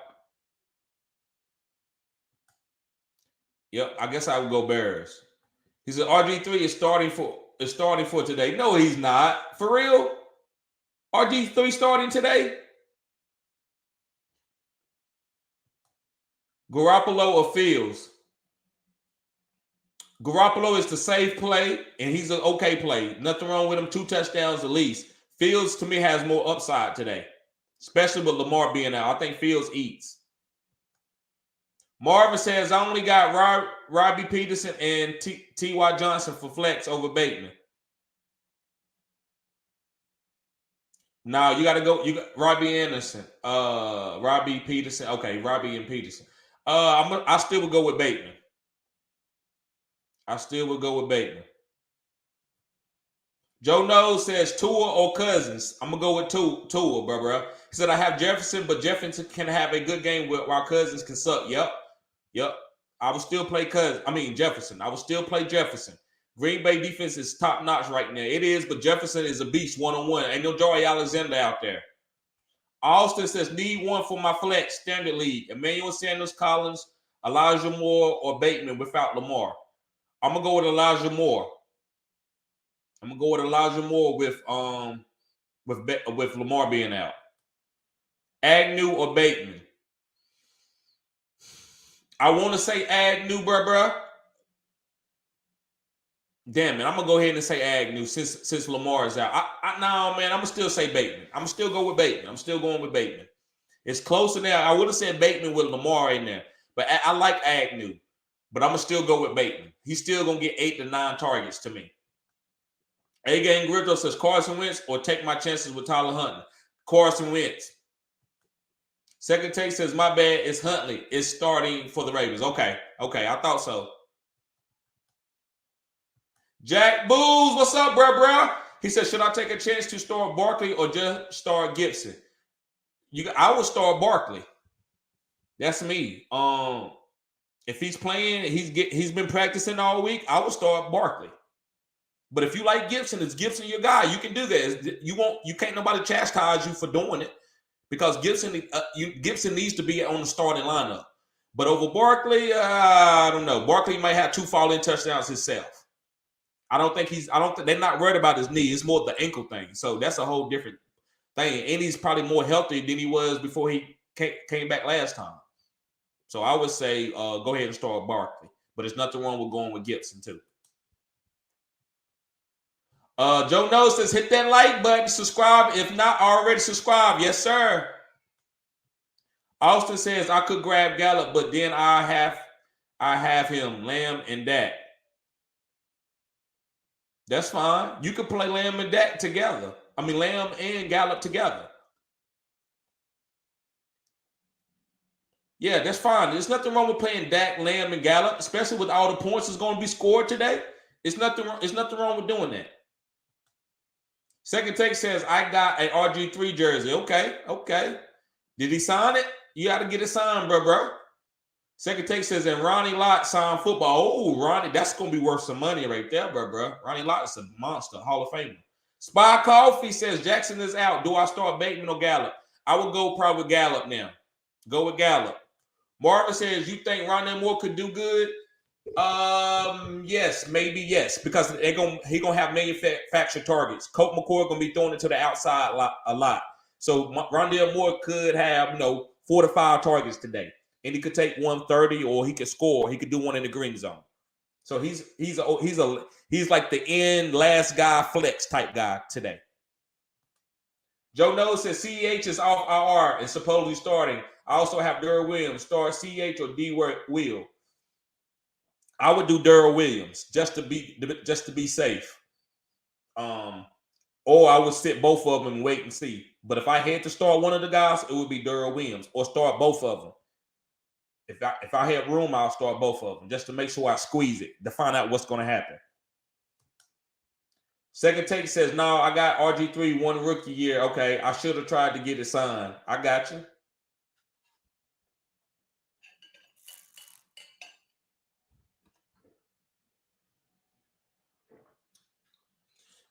Yep, I guess I would go Bears. He said RG3 is starting for today. No, he's not. For real? RG3 starting today? Garoppolo or Fields? Garoppolo is the safe play, and he's an okay play. Nothing wrong with him. 2 touchdowns at least. Fields, to me, has more upside today, especially with Lamar being out. I think Fields eats. Marvin says, I only got Robbie Peterson and T.Y. Johnson for flex over Bateman. No, you got to go. You got Robbie Anderson, Robbie Peterson. Okay, Robbie and Peterson. I still would go with Bateman. Joe Knows says Tua or Cousins. I'm gonna go with Tua, bro. He said I have Jefferson, but Jefferson can have a good game while Cousins can suck. Yep. I would still play Jefferson. I would still play Jefferson. Green Bay defense is top notch right now. It is, but Jefferson is a beast 1-on-1. Ain't no Joey Alexander out there. Austin says need one for my flex standard league. Emmanuel Sanders, Collins, Elijah Moore, or Bateman without Lamar. I'm gonna go with Elijah Moore. with Lamar being out. Agnew or Bateman. I want to say Agnew, bro. Damn it, I'm gonna go ahead and say Agnew since Lamar is out. No, man, I'm gonna still say Bateman. I'm gonna still go with Bateman. I'm still going with Bateman. It's closer now. I would have said Bateman with Lamar in there, but I like Agnew. But I'm gonna still go with Bateman. He's still gonna get 8 to 9 targets to me. A-Gang Gritto says Carson Wentz or take my chances with Tyler Huntley. Carson Wentz. Second take says my bad. It's Huntley. It's starting for the Ravens. Okay, I thought so. Jack Booz, what's up, bro? He said, should I take a chance to start Barkley or just start Gibson? I would start Barkley. That's me. If he's playing, he's been practicing all week, I would start Barkley. But if you like Gibson, it's Gibson your guy. You can do that. You can't nobody chastise you for doing it because Gibson needs to be on the starting lineup. But over Barkley, I don't know. Barkley might have 2 fall-in touchdowns himself. I don't think they're not worried about his knee. It's more the ankle thing. So that's a whole different thing. And he's probably more healthy than he was before he came back last time. So I would say go ahead and start Barkley. but there's nothing wrong with going with Gibson too. Joe Knows says hit that like button, subscribe if not already subscribed. Yes, sir. Austin says I could grab Gallup, but then I have him Lamb and Dak. That's fine. You could play Lamb and Dak together. I mean Lamb and Gallup together. Yeah, that's fine. There's nothing wrong with playing Dak, Lamb, and Gallup, especially with all the points that's going to be scored today. It's nothing wrong with doing that. Second Take says, I got an RG3 jersey. Okay. Did he sign it? You got to get it signed, bro. Second Take says, and Ronnie Lott signed football. Oh, Ronnie, that's going to be worth some money right there, bro. Ronnie Lott is a monster, Hall of Famer. Spy Coffee says, Jackson is out. Do I start Bateman or Gallup? I would go probably Gallup now. Go with Gallup. Marvin says, you think Rondell Moore could do good? Yes, maybe yes, because he gonna have manufactured targets. Colt McCoy gonna be throwing it to the outside a lot. So Rondell Moore could have 4 to 5 targets today, and he could take 130, or he could score. He could do one in the green zone. So he's like the end last guy flex type guy today. Joe Knows says CEH is off IR and supposedly starting. I also have Durrell Williams. Start CEH or D. Will. I would do Durrell Williams just to be safe. Or I would sit both of them and wait and see. But if I had to start one of the guys, it would be Durrell Williams, or start both of them. If I had room, I'll start both of them just to make sure I squeeze it to find out what's going to happen. Second Take says, no, I got RG3 one rookie year. Okay, I should have tried to get it signed. I got you.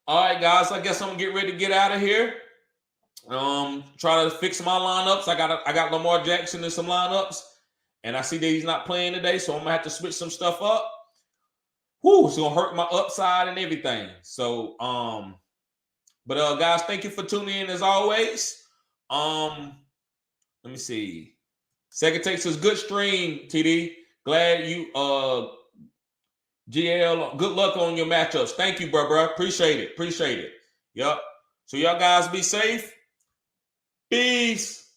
All right, guys, I guess I'm going to get ready to get out of here. Try to fix my lineups. I got Lamar Jackson in some lineups, and I see that he's not playing today, so I'm going to have to switch some stuff up. Whoo, it's going to hurt my upside and everything. So, but guys, thank you for tuning in as always. Let me see. Second Take says, good stream, TD. Glad you, GL, good luck on your matchups. Thank you, bro. Appreciate it. Yep. So y'all guys be safe. Peace.